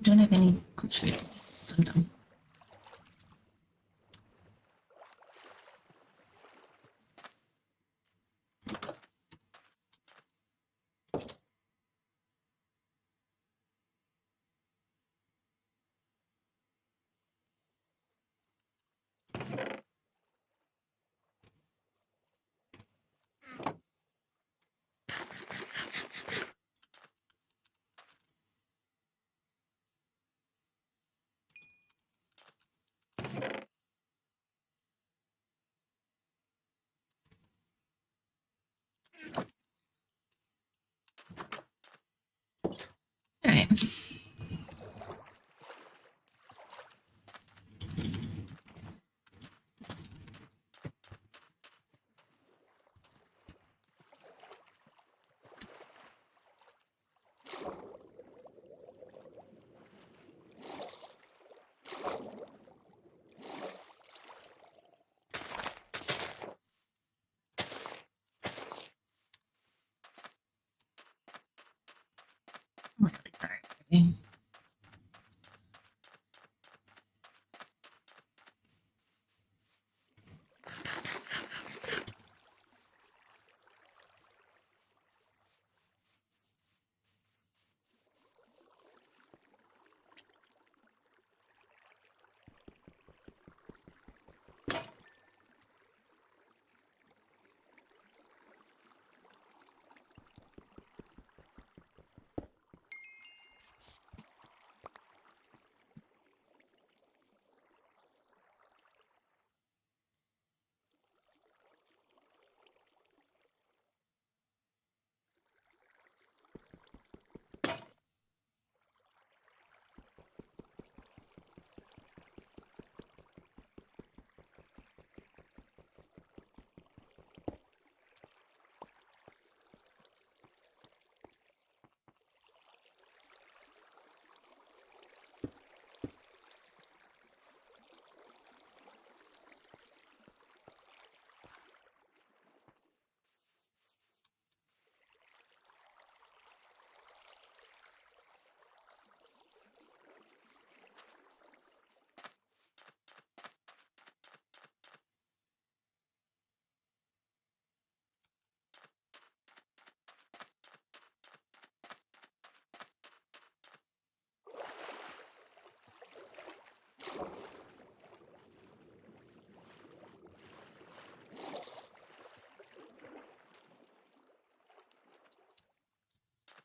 Don't have any good food. So I'm done. All right. I'm really sorry.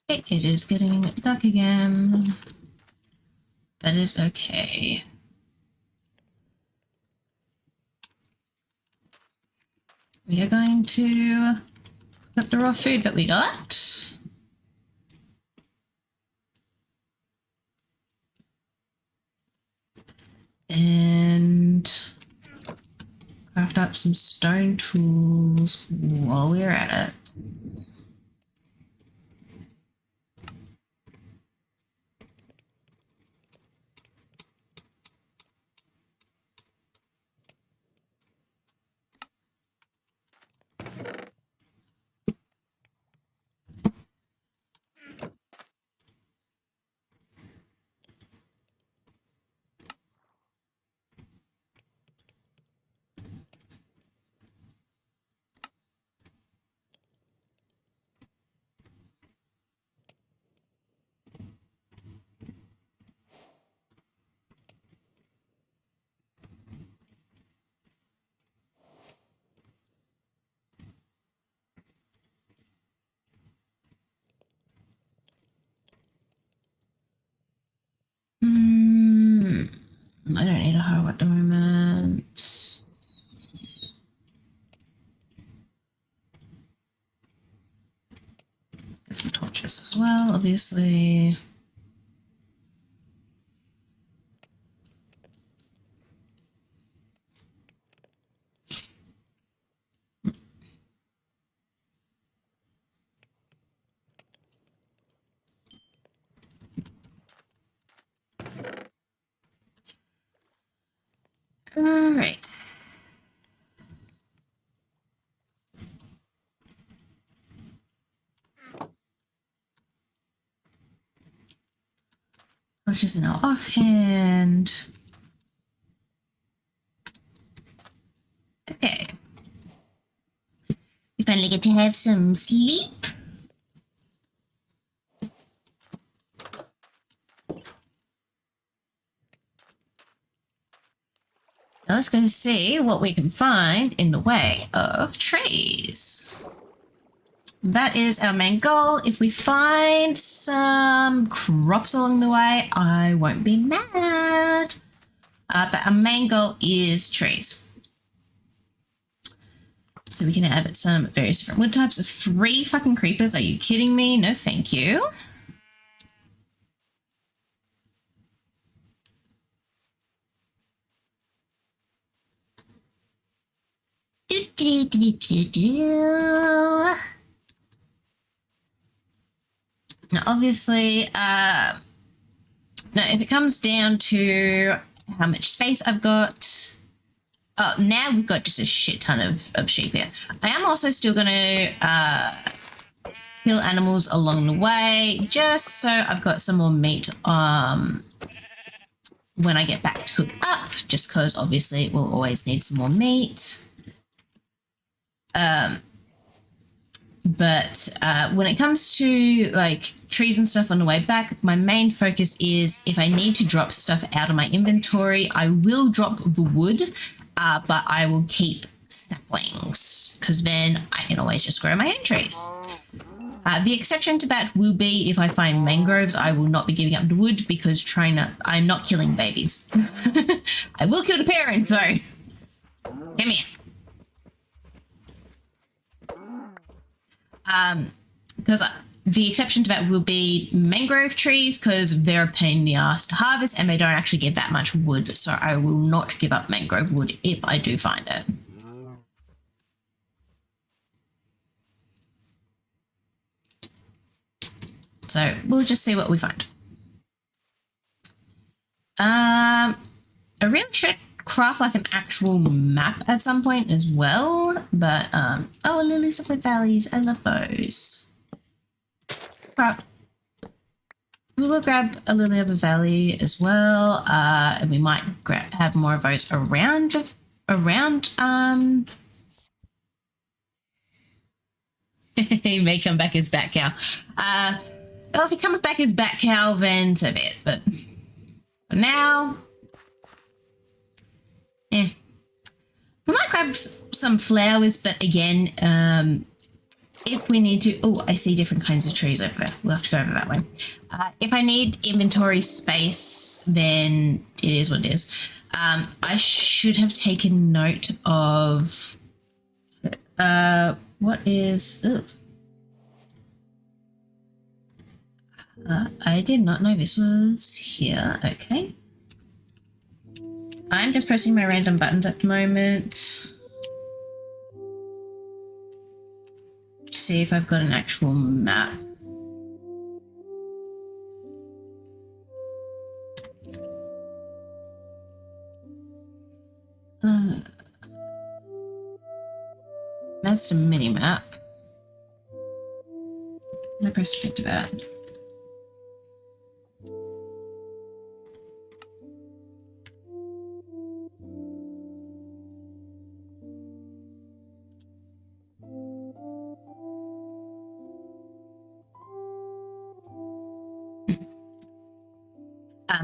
It is getting dark again. That is okay. We are going to cook up the raw food that we got. And craft up some stone tools while we're at it. Get some torches as well, obviously. All right. Which is now offhand. Okay. We finally get to have some sleep. Now let's go see what we can find in the way of trees. That is our main goal. If we find some crops along the way, I won't be mad. But our main goal is trees. So we can have some various different wood types. 3 fucking creepers. Are you kidding me? No, thank you. Now, obviously, now if it comes down to how much space I've got, now we've got just a shit ton of sheep here. I am also still going to kill animals along the way, just so I've got some more meat when I get back to cook up, just because obviously we'll always need some more meat. But when it comes to like trees and stuff on the way back, my main focus is if I need to drop stuff out of my inventory, I will drop the wood, but I will keep saplings because then I can always just grow my own trees. The exception to that will be if I find mangroves. I will not be giving up the wood because I'm not killing babies. I will kill the parents though. Come here. Because the exception to that will be mangrove trees because they're a pain in the ass to harvest and they don't actually get that much wood. So I will not give up mangrove wood if I do find it. So we'll just see what we find. I really should craft like an actual map at some point as well, but oh, lilies of the valleys, I love those. Right. We will grab a lily of the valley as well, and we might have more of those around he may come back as bat cow. Well, if he comes back as bat cow, then so be it, but for now, yeah. We might grab some flowers, but again, if we need to... Oh, I see different kinds of trees over there. We'll have to go over that way. If I need inventory space, then it is what it is. I should have taken note of... what is... I did not know this was here. Okay. I'm just pressing my random buttons at the moment to see if I've got an actual map. That's a mini map. I press to that.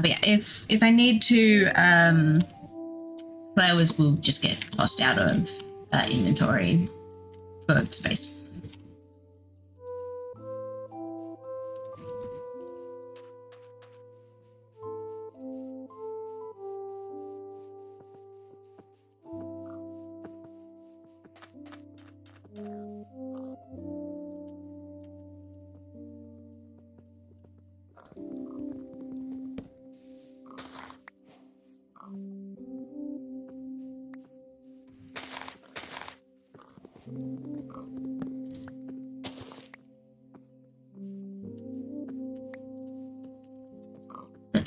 But yeah, if I need to, flowers will just get tossed out of inventory for space.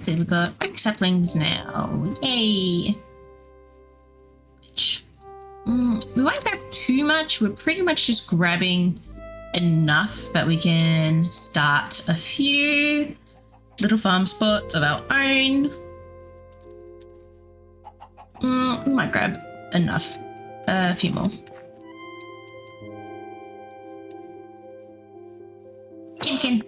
So we've got oak saplings now. Yay! Which, we won't grab too much. We're pretty much just grabbing enough that we can start a few little farm spots of our own. We might grab enough. A few more. Chimkin.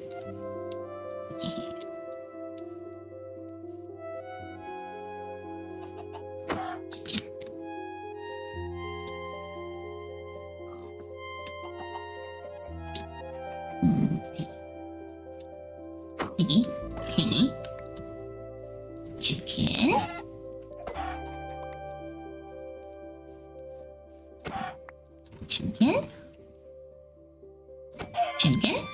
Piggy. Piggy. Chicken. Chicken. Chicken.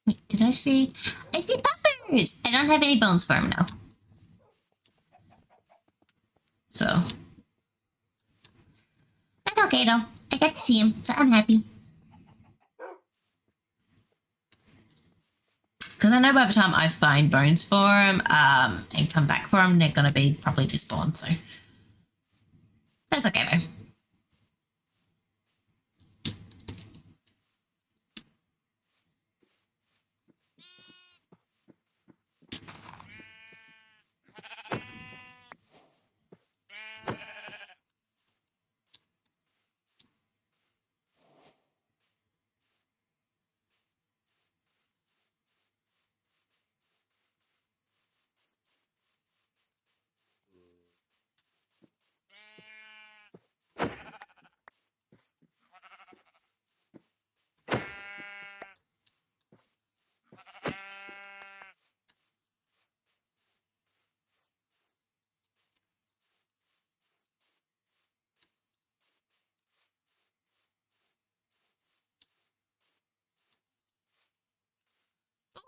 Wait, did I see? I see peppers! I don't have any bones for him now. So. That's okay though. I got to see him, so I'm happy. Because I know by the time I find bones for him and come back for him, they're going to be probably despawned, so. That's okay though.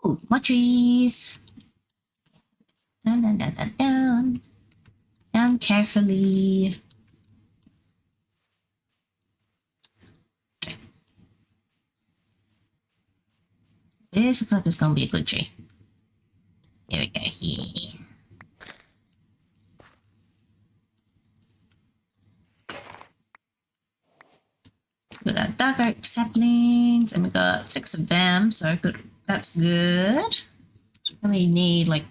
Ooh, more trees. Down, down, down, down, down. Down carefully. Okay. This looks like it's gonna be a good tree. Here we go. Yeah. We got our dark oak saplings, and we got 6 of them, so good. That's good. Only need like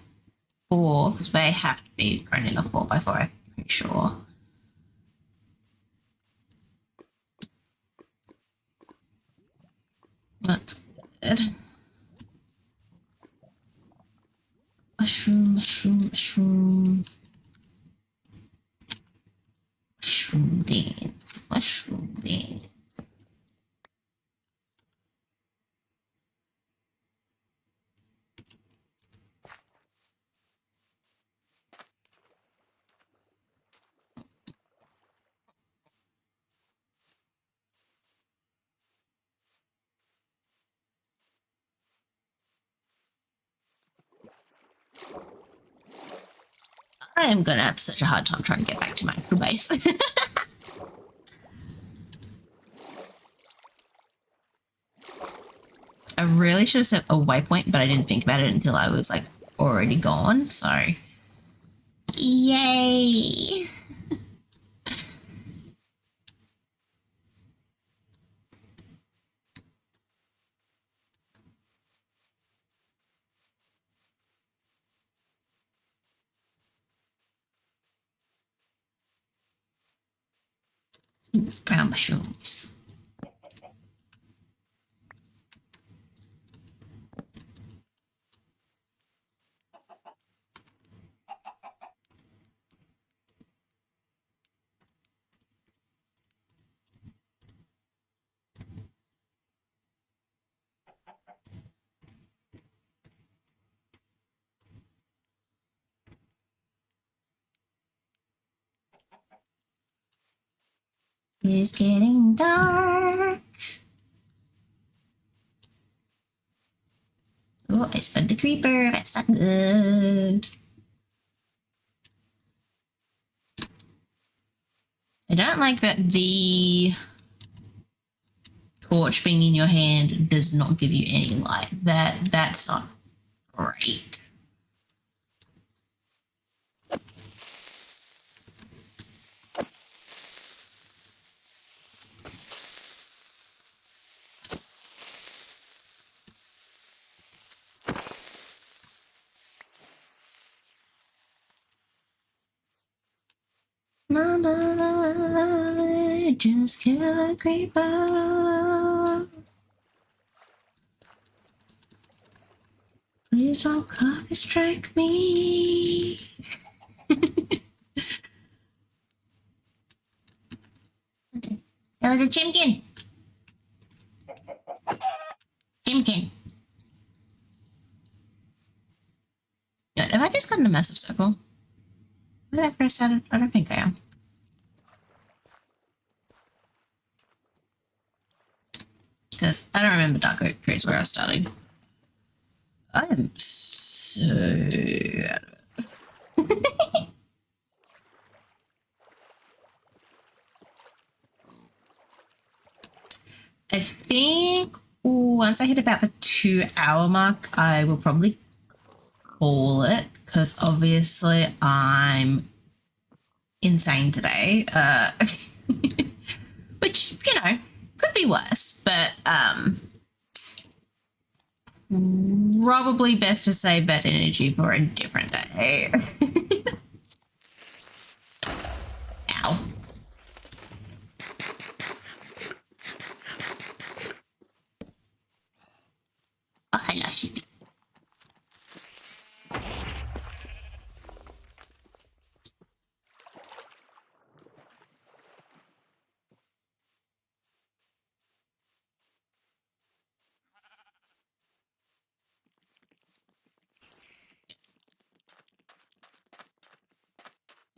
4 because they have to be grown in a 4x4, I'm pretty sure. That's good. Mushroom, mushroom, mushroom. I am gonna have such a hard time trying to get back to my actual base. I really should have set a waypoint, but I didn't think about it until I was like already gone. So, yay! Brown mushrooms. It's getting dark. Oh, I spun the creeper. That's not good. I don't like that the torch being in your hand does not give you any light. That's not great. Mama, just kill a creeper. Please don't copy strike me. Okay. That was a chimkin. Chimkin. Have I just gotten a massive circle? Where did I first started? I don't think I am. Because I don't remember Dark Oak Trees where I was starting. I am so out of it. I think once I hit about the 2-hour mark, I will probably call it because obviously I'm insane today. Which, you know, could be worse, but probably best to save that energy for a different day. Ow. Oh, hello, sheepy.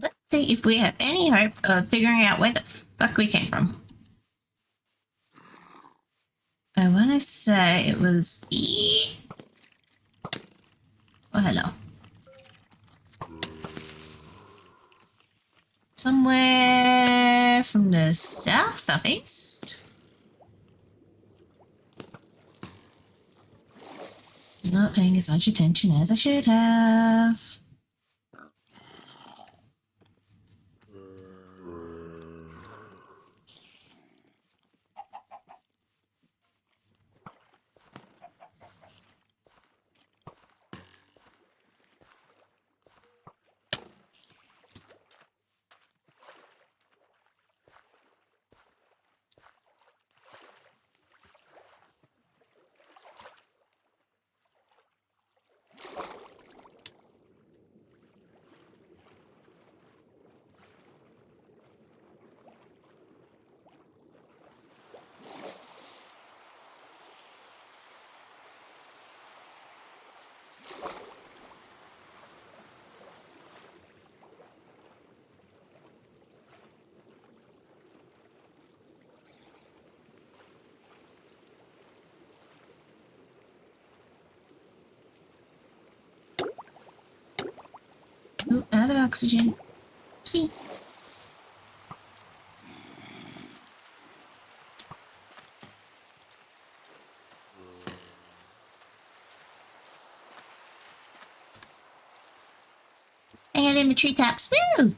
Let's see if we have any hope of figuring out where the fuck we came from. I want to say it was Oh, hello. Somewhere from the southeast. Not paying as much attention as I should have. Oh, out of oxygen. See. Hang out in the treetops. Woo!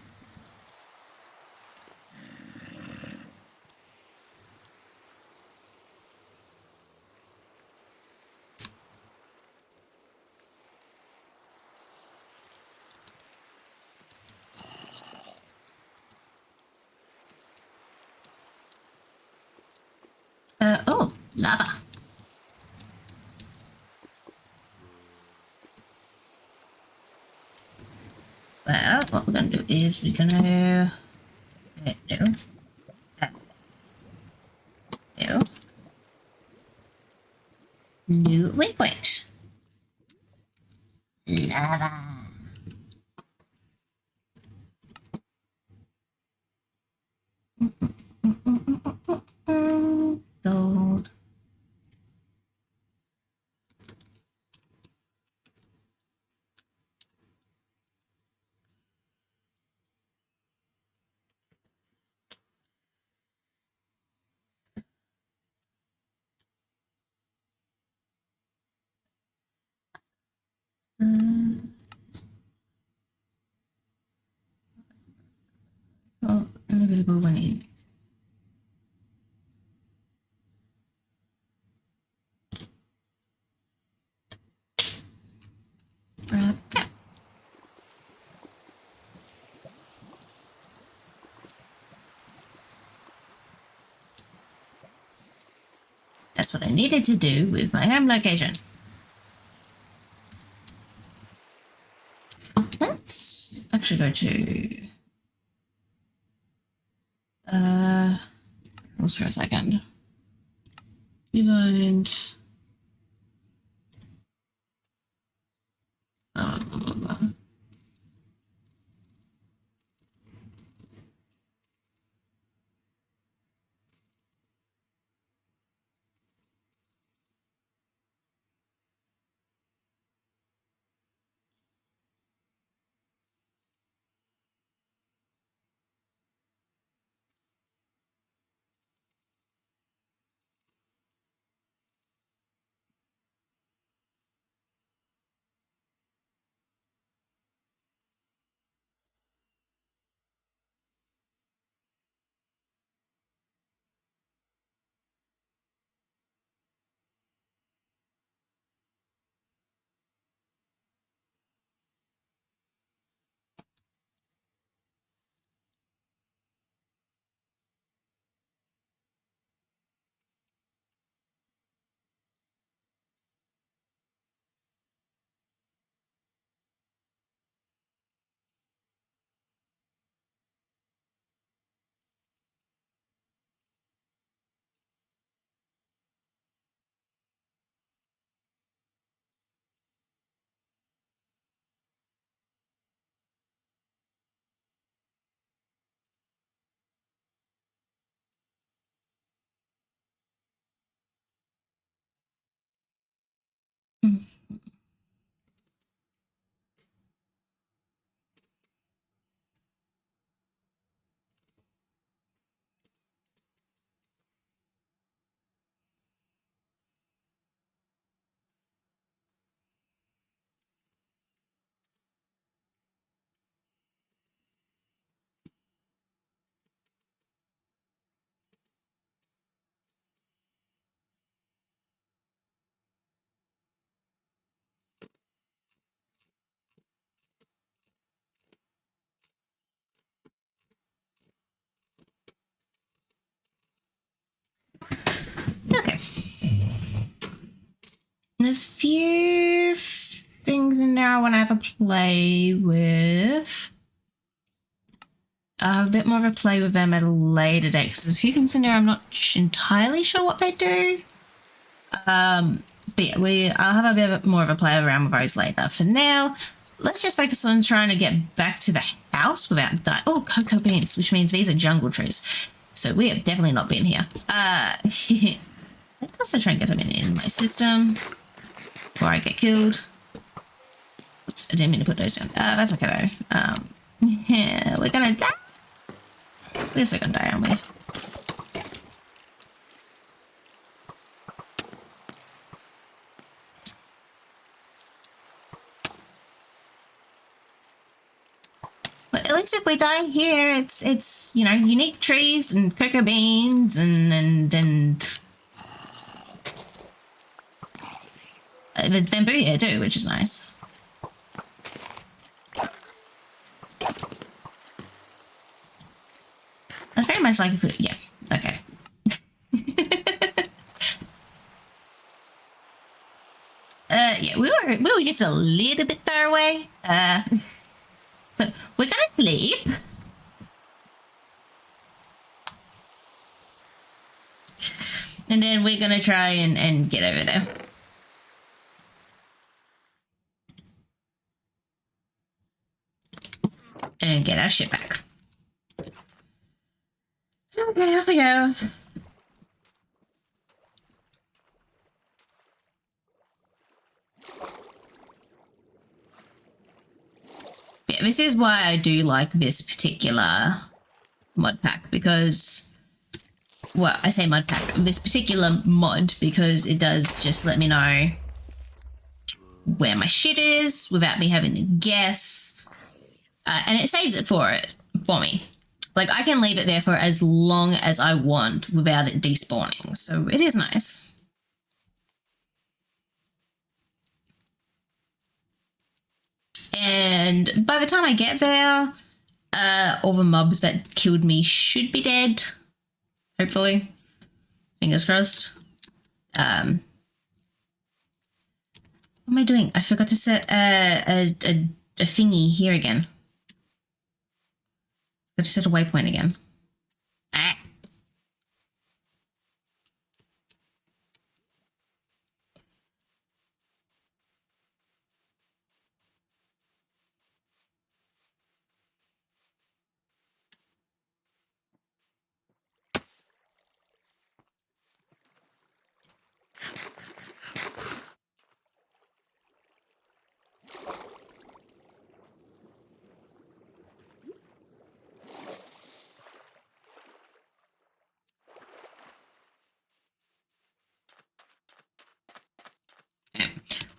Oh, lava. Well, what we're going to do is we're going to... no. No. New waypoint. Lava. Gold. Oh, invisible when it. Okay. That's what I needed to do with my home location. Let's actually go to pause for a second. Event. Blah, blah, blah, blah. Okay. There's few things in there I want to have a play with. I'll have a bit more of a play with them at a later date because there's a few things in there I'm not entirely sure what they do. But yeah, I'll have a bit more of a play around with those later. For now, let's just focus on trying to get back to the house without dying. Oh, cocoa beans, which means these are jungle trees. So we have definitely not been here. Let's also try and get something in my system before I get killed. Oops, I didn't mean to put those down. That's okay though. Yeah, we're gonna die. At least we're gonna die, aren't we? But at least if we die here, it's you know, unique trees and cocoa beans and there's bamboo here too, which is nice. I very much like if we, yeah, okay. Yeah, we were just a little bit far away. So we're gonna sleep. And then we're gonna try and get over there. And get our shit back. Okay, off we go. Yeah, this is why I do like this particular mod pack, because, well, I say mod pack, this particular mod, because it does just let me know where my shit is without me having to guess, and it saves it for me. Like, I can leave it there for as long as I want without it despawning, so it is nice. And by the time I get there, all the mobs that killed me should be dead. Hopefully. Fingers crossed. What am I doing? I forgot to set a thingy here again. Got to set a waypoint again. Ah.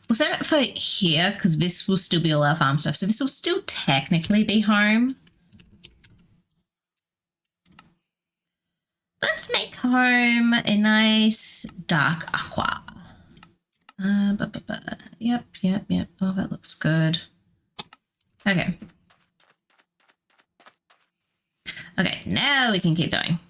We'll set it for here because this will still be all our farm stuff. So this will still technically be home. Let's make home a nice dark aqua. Yep. Oh, that looks good. Okay. Okay, now we can keep going.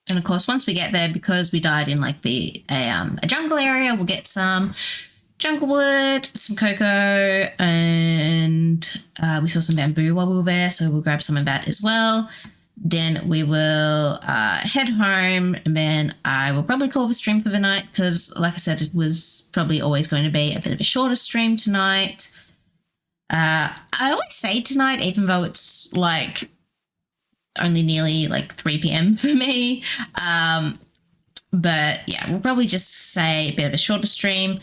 And of course, once we get there, because we died in like a jungle area, we'll get some jungle wood, some cocoa, and we saw some bamboo while we were there, so we'll grab some of that as well. Then we will head home, and then I will probably call the stream for the night because, like I said, it was probably always going to be a bit of a shorter stream tonight. I always say tonight, even though it's like only nearly like 3 p.m. for me. But yeah, we'll probably just say a bit of a shorter stream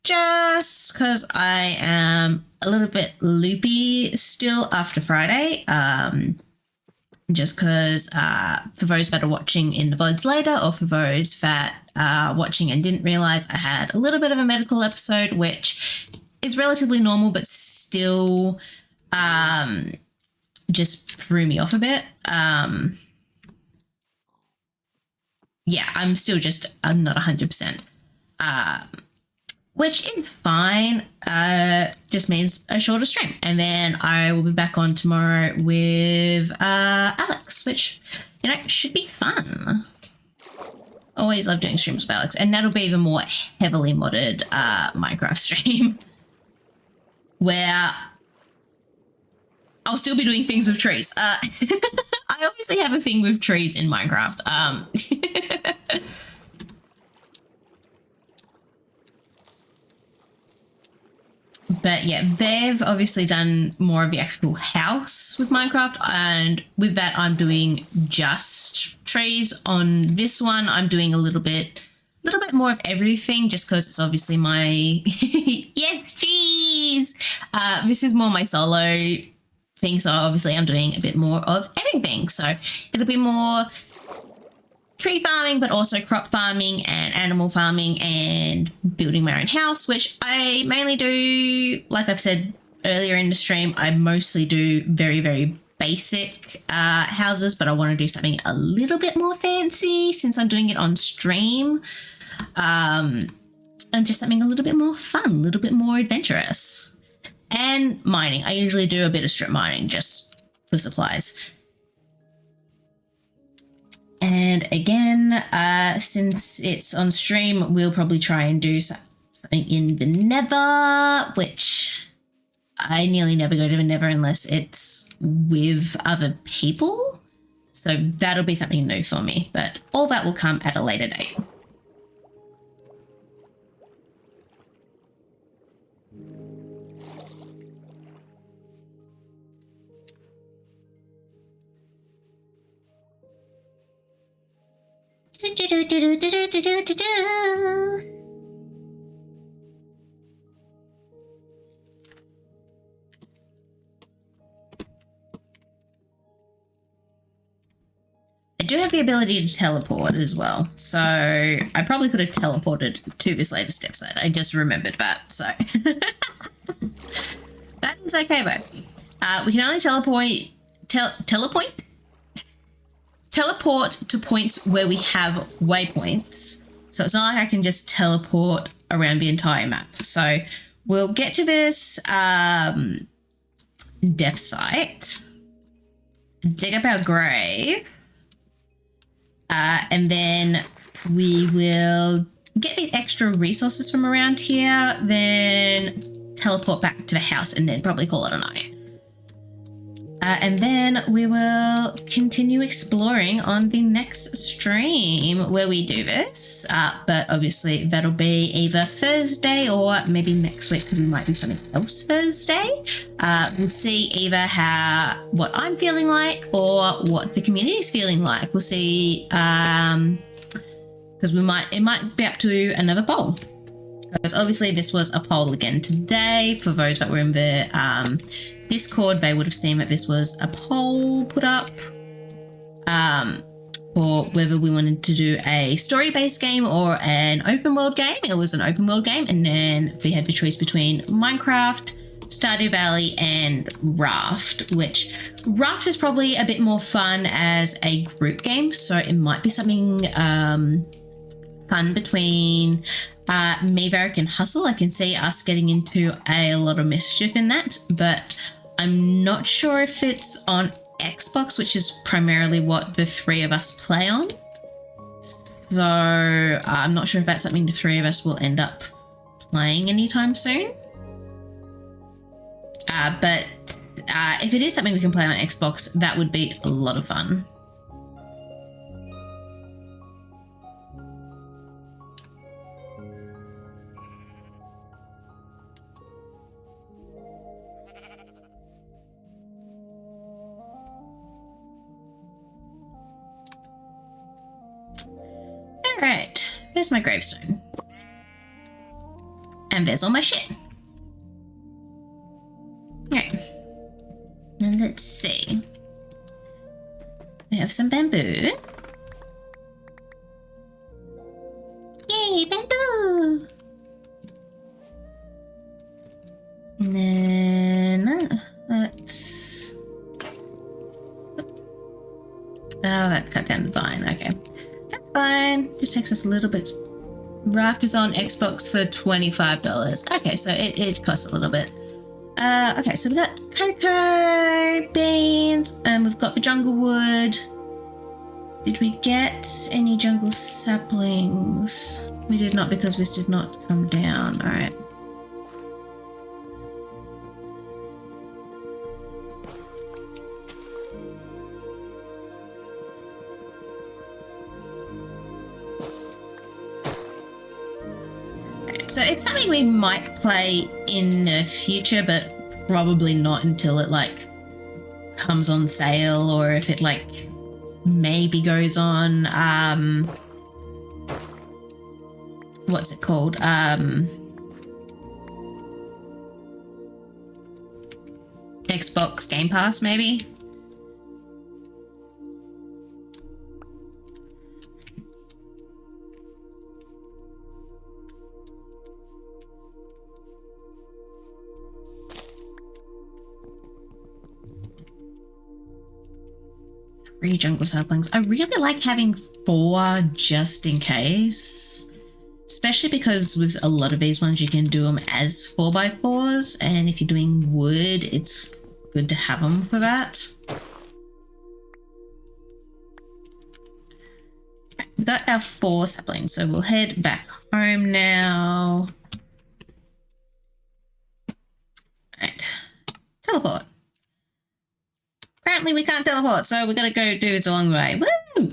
just because I am a little bit loopy still after Friday. Just because for those that are watching in the VODs later, or for those that are watching and didn't realize, I had a little bit of a medical episode, which is relatively normal, but still just threw me off a bit. Yeah, I'm still I'm not 100%, which is fine. Just means a shorter stream, and then I will be back on tomorrow with Alex, which, you know, should be fun. Always love doing streams with Alex, and that'll be even more heavily modded Minecraft stream where I'll still be doing things with trees. I obviously have a thing with trees in Minecraft. But yeah, they've obviously done more of the actual house with Minecraft, and with that I'm doing just trees. On this one I'm doing a little bit more of everything, just because it's obviously my yes, cheese. This is more my solo thing, so obviously I'm doing a bit more of everything. So it'll be more tree farming, but also crop farming and animal farming and building my own house, which I mainly do. Like I've said earlier in the stream, I mostly do very, very basic houses, but I want to do something a little bit more fancy since I'm doing it on stream. And just something a little bit more fun, a little bit more adventurous. And mining. I usually do a bit of strip mining just for supplies. And again, since it's on stream, we'll probably try and do something in the Nether, which I nearly never go to the Nether unless it's with other people. So that'll be something new for me, but all that will come at a later date. I do have the ability to teleport as well, so I probably could have teleported to this latest episode. I just remembered that, so that is okay though. We can only teleport to points where we have waypoints. So it's not like I can just teleport around the entire map. So we'll get to this death site, dig up our grave, and then we will get these extra resources from around here, then teleport back to the house and then probably call it a night. And then we will continue exploring on the next stream where we do this. But obviously that'll be either Thursday or maybe next week, because we might do something else Thursday. We'll see either what I'm feeling like or what the community's feeling like. We'll see, because it might be up to another poll. Because obviously this was a poll again today. For those that were in the Discord, they would have seen that this was a poll put up for whether we wanted to do a story-based game or an open world game. It was an open world game, and then we had the choice between Minecraft, Stardew Valley, and Raft, which Raft is probably a bit more fun as a group game, so it might be something fun between me, Varric, and Hustle. I can see us getting into a lot of mischief in that, but I'm not sure if it's on Xbox, which is primarily what the three of us play on. So I'm not sure if that's something the three of us will end up playing anytime soon. But if it is something we can play on Xbox, that would be a lot of fun. Alright, there's my gravestone. And there's all my shit. Alright. And let's see. We have some bamboo. Yay, bamboo! And then let's... Oh, that cut down the vine, okay. That's fine. Just takes us a little bit. Raft is on Xbox for $25. Okay, so it costs a little bit. Okay, so we've got cocoa, beans, and we've got the jungle wood. Did we get any jungle saplings? We did not, because this did not come down. All right. So it's something we might play in the future, but probably not until it like comes on sale, or if it like maybe goes on what's it called? Xbox Game Pass, maybe. Three jungle saplings. I really like having 4 just in case, especially because with a lot of these ones you can do them as 4x4s, and if you're doing wood it's good to have them for that. We got our 4 saplings, so we'll head back home now. Right, teleport. Apparently we can't teleport, so we gotta go do it a long way. Woo!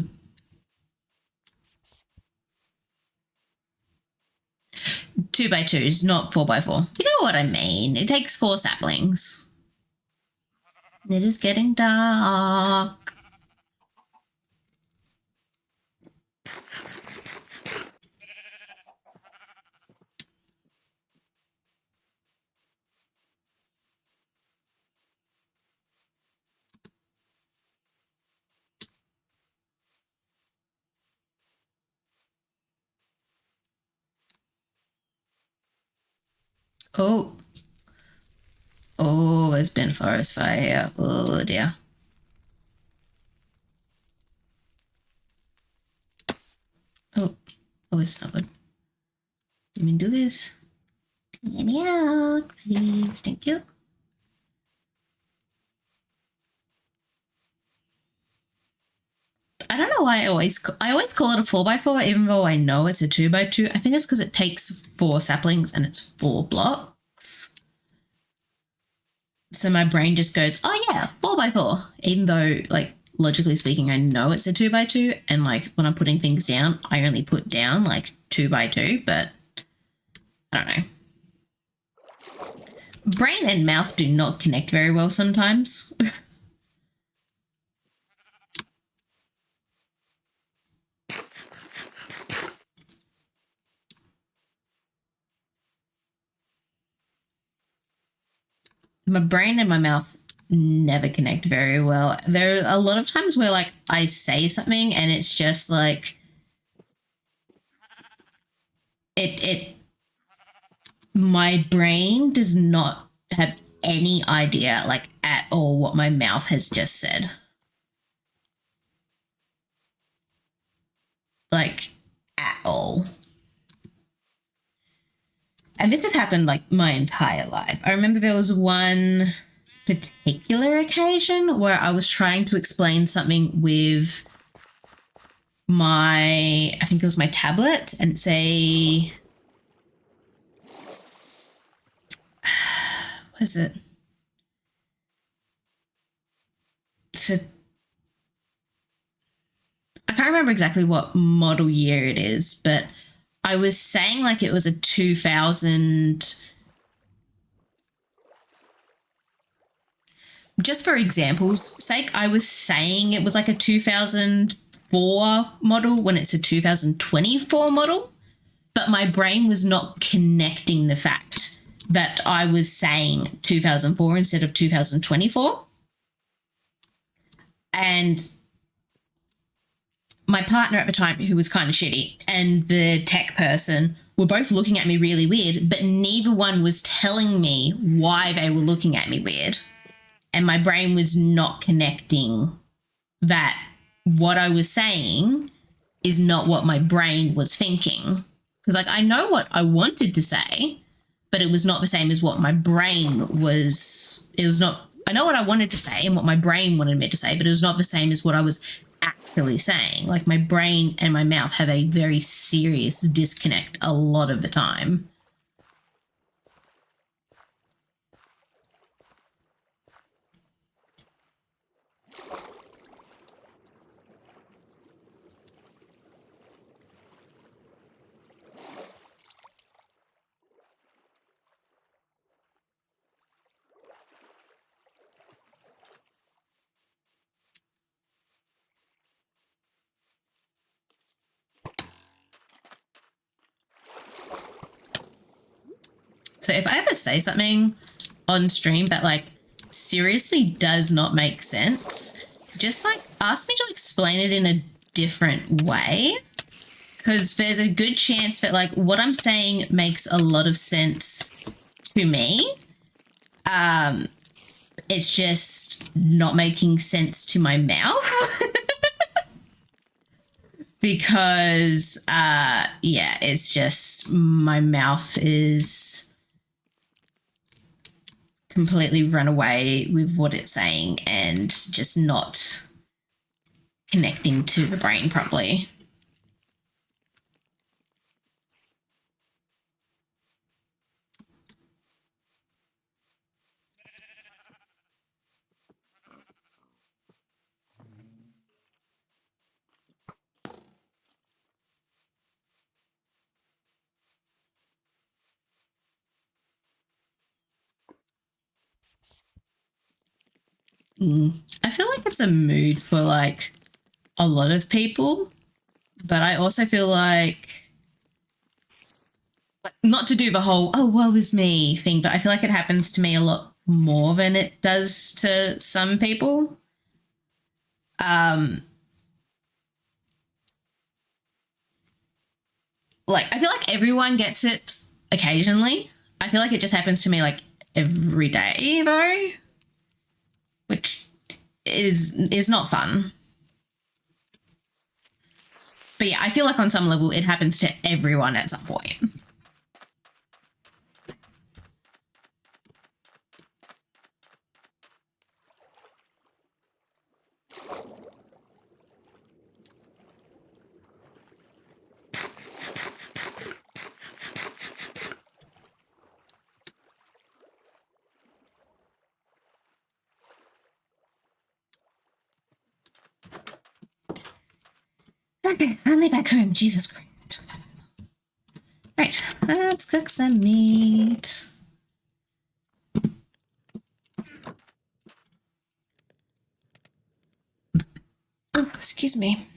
Two by twos, not 4x4. You know what I mean? It takes 4 saplings. It is getting dark. Oh. Oh, it's been forest fire. Oh dear. Oh. Oh, it's not good. Let me do this. Let me out, please. Thank you. I don't know why I always call it a 4x4, even though I know it's a 2x2. I think it's because it takes 4 saplings and it's 4 blocks. So my brain just goes, oh yeah, 4x4, even though like logically speaking, I know it's a 2x2, and like when I'm putting things down, I only put down like 2x2, but I don't know. Brain and mouth do not connect very well sometimes. My brain and my mouth never connect very well. There are a lot of times where like I say something and it's just like my brain does not have any idea like at all what my mouth has just said. Like at all. And this has happened like my entire life. I remember there was one particular occasion where I was trying to explain something with I think it was my tablet, and it's a, what is it? I can't remember exactly what model year it is, but I was saying like it was a 2000, just for example's sake, I was saying it was like a 2004 model when it's a 2024 model, but my brain was not connecting the fact that I was saying 2004 instead of 2024. And my partner at the time, who was kind of shitty, and the tech person were both looking at me really weird, but neither one was telling me why they were looking at me weird. And my brain was not connecting that what I was saying is not what my brain was thinking. Because, like, I know what I wanted to say, but it was not the same as what my brain was. It was not, I know what I wanted to say and what my brain wanted me to say, but it was not the same as what I was actually saying. Like, my brain and my mouth have a very serious disconnect a lot of the time. So if I ever say something on stream that like seriously does not make sense, just like ask me to explain it in a different way, because there's a good chance that like what I'm saying makes a lot of sense to me. It's just not making sense to my mouth. Because yeah, it's just my mouth is completely run away with what it's saying and just not connecting to the brain properly. I feel like it's a mood for like a lot of people, but I also feel like not to do the whole "oh woe is me" thing, but I feel like it happens to me a lot more than it does to some people. Like I feel like everyone gets it occasionally. I feel like it just happens to me like every day though, which is not fun. But yeah, I feel like on some level it happens to everyone at some point. Okay, finally back home. Jesus Christ. Right, let's cook some meat. Oh, excuse me.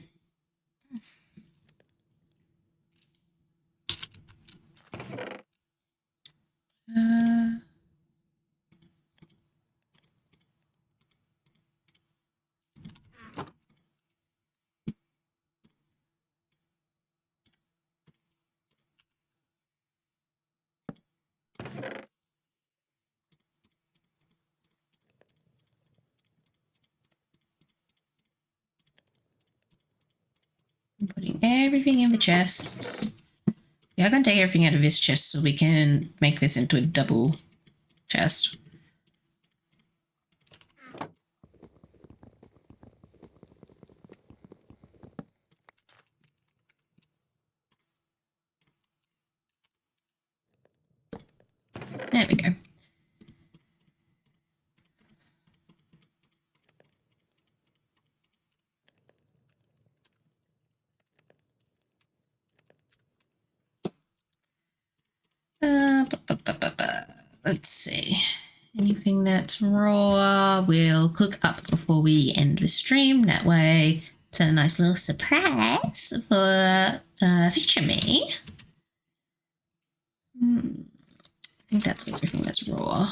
I'm putting everything in the chests. Yeah, I'm gonna take everything out of this chest so we can make this into a double chest. There we go. Let's see. Anything that's raw, we'll cook up before we end the stream. That way, it's a nice little surprise for future me. I think that's everything that's raw.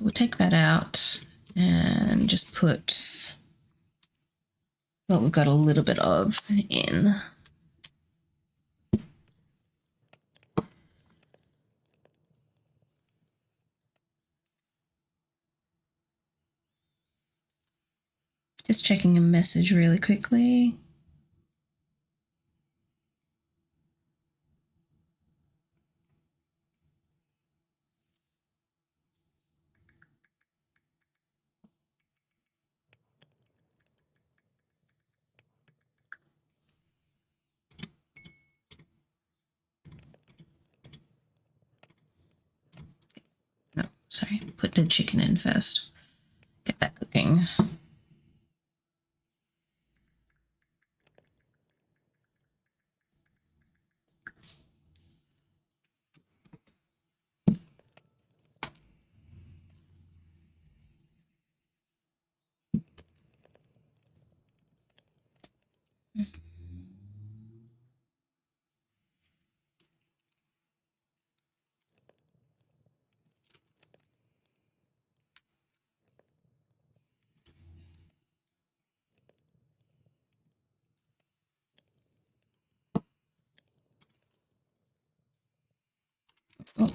We'll take that out and just put what we've got a little bit of in. Just checking a message really quickly. No, sorry, put the chicken in first. Get that cooking.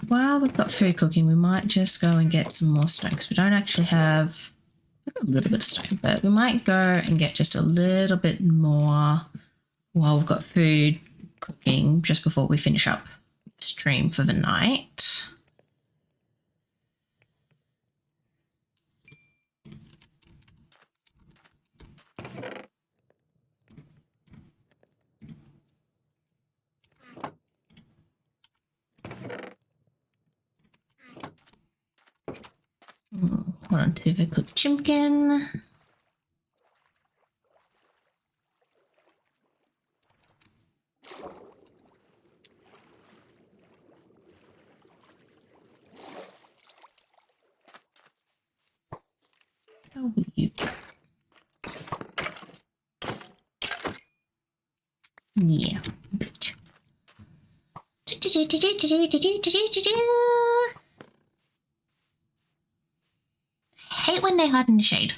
While we've got food cooking, we might just go and get some more stone because we don't actually have a little bit of stone, but we might go and get just a little bit more while we've got food cooking just before we finish up stream for the night. Hold on to the cooked chicken. How will you? Yeah. Bitch. Hate when they hide in the shade.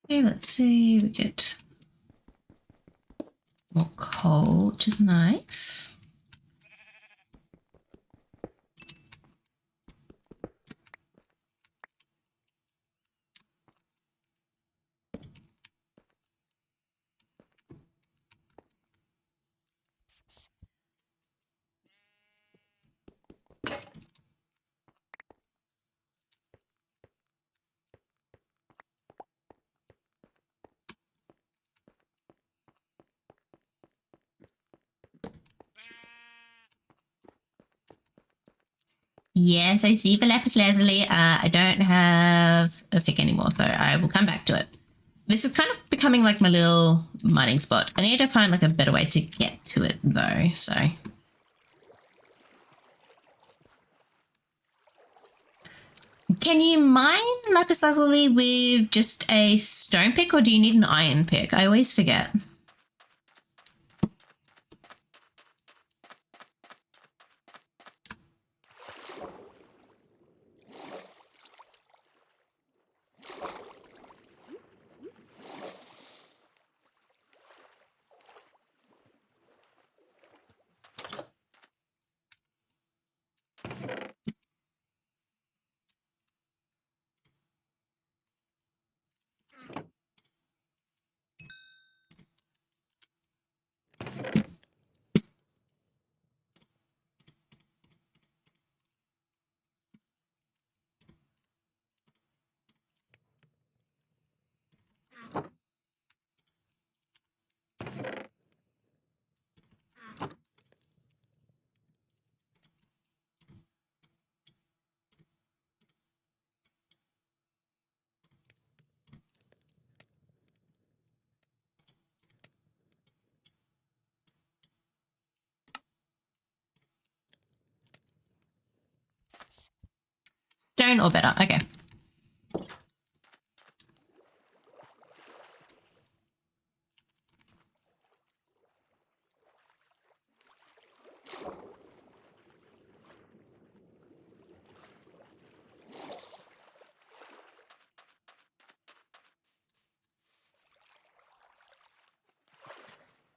Okay, let's see. We get more coal, which is nice. Yes, I see the lapis lazuli. I don't have a pick anymore, so I will come back to it. This is kind of becoming like my little mining spot. I need to find like a better way to get to it though, so. Can you mine lapis lazuli with just a stone pick or do you need an iron pick? I always forget. Stone or better, okay.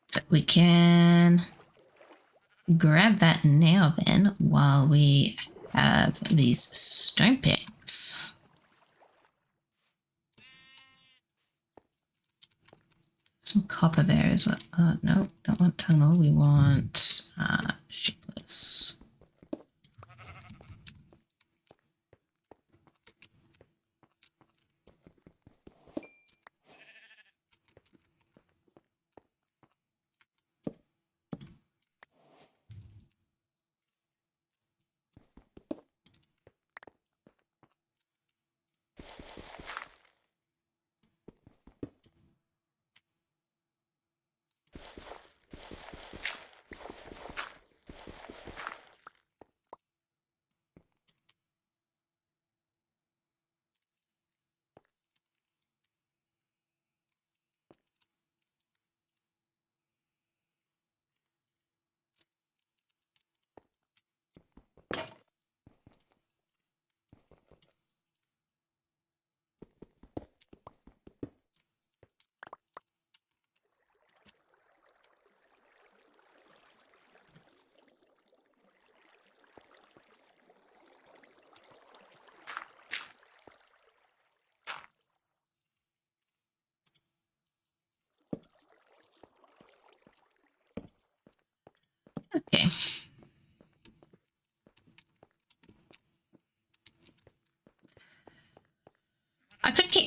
So we can grab that now then while we have these stone picks. Some copper there as well. No, don't want tunnel. We want shapeless.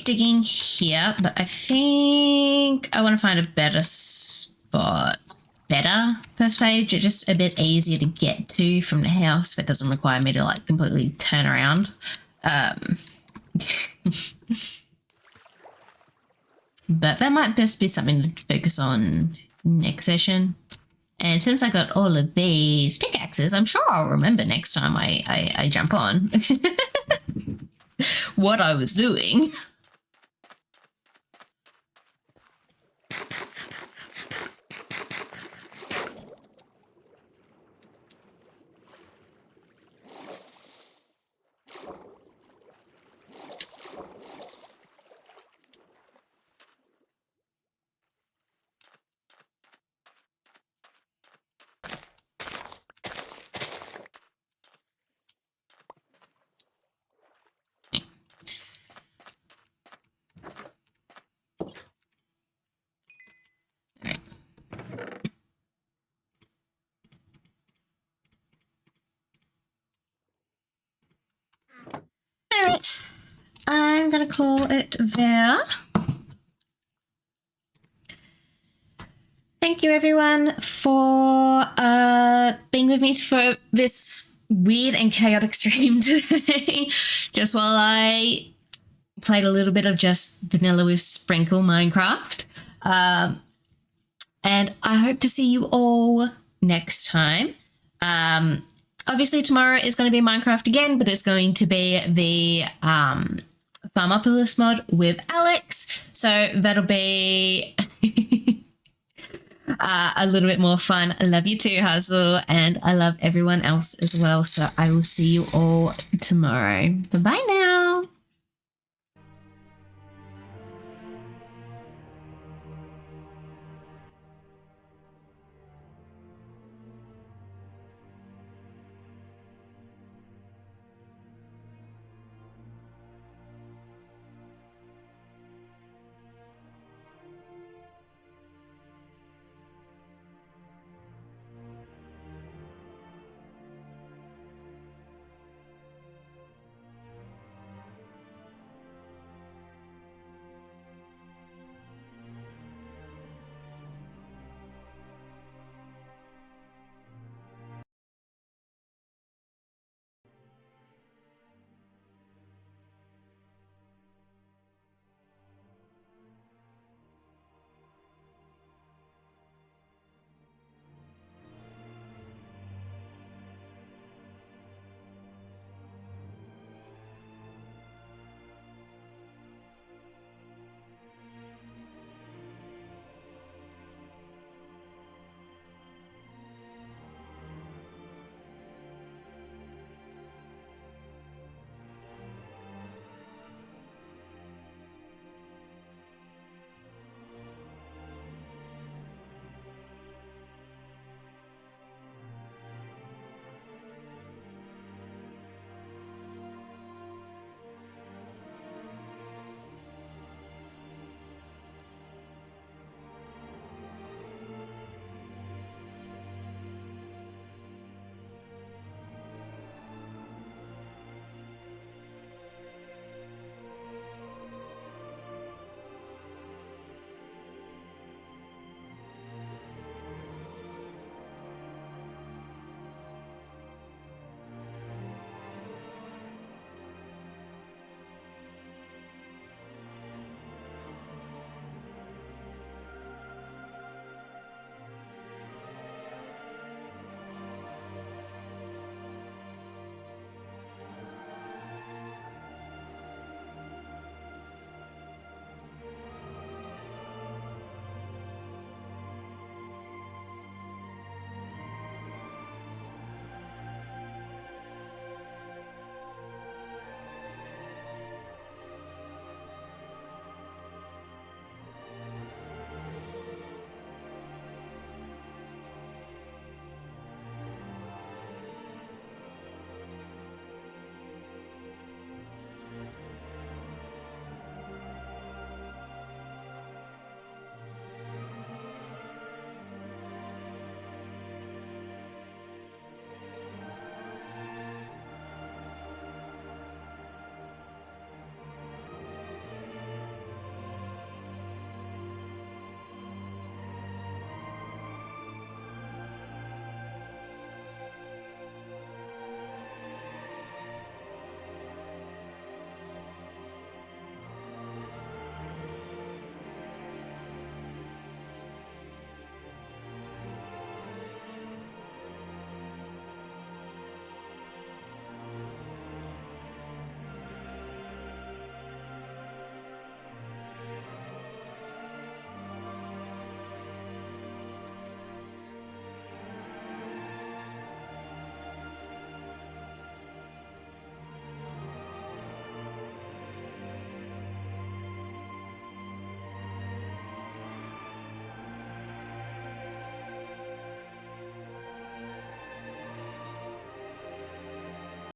keep digging here, but I think I want to find a better spot. Better first page, it's just a bit easier to get to from the house. It doesn't require me to like completely turn around. But that might just be something to focus on next session. And since I got all of these pickaxes, I'm sure I'll remember next time I jump on what I was doing. Alright, I'm gonna call it there. Thank you everyone for being with me for this weird and chaotic stream today. Just while I played a little bit of just vanilla with Sprinkle Minecraft. And I hope to see you all next time. Obviously tomorrow is going to be Minecraft again, but it's going to be the Farmopolis mod with Alex. So that'll be a little bit more fun. I love you too, Hustle, and I love everyone else as well. So I will see you all tomorrow. Bye-bye now.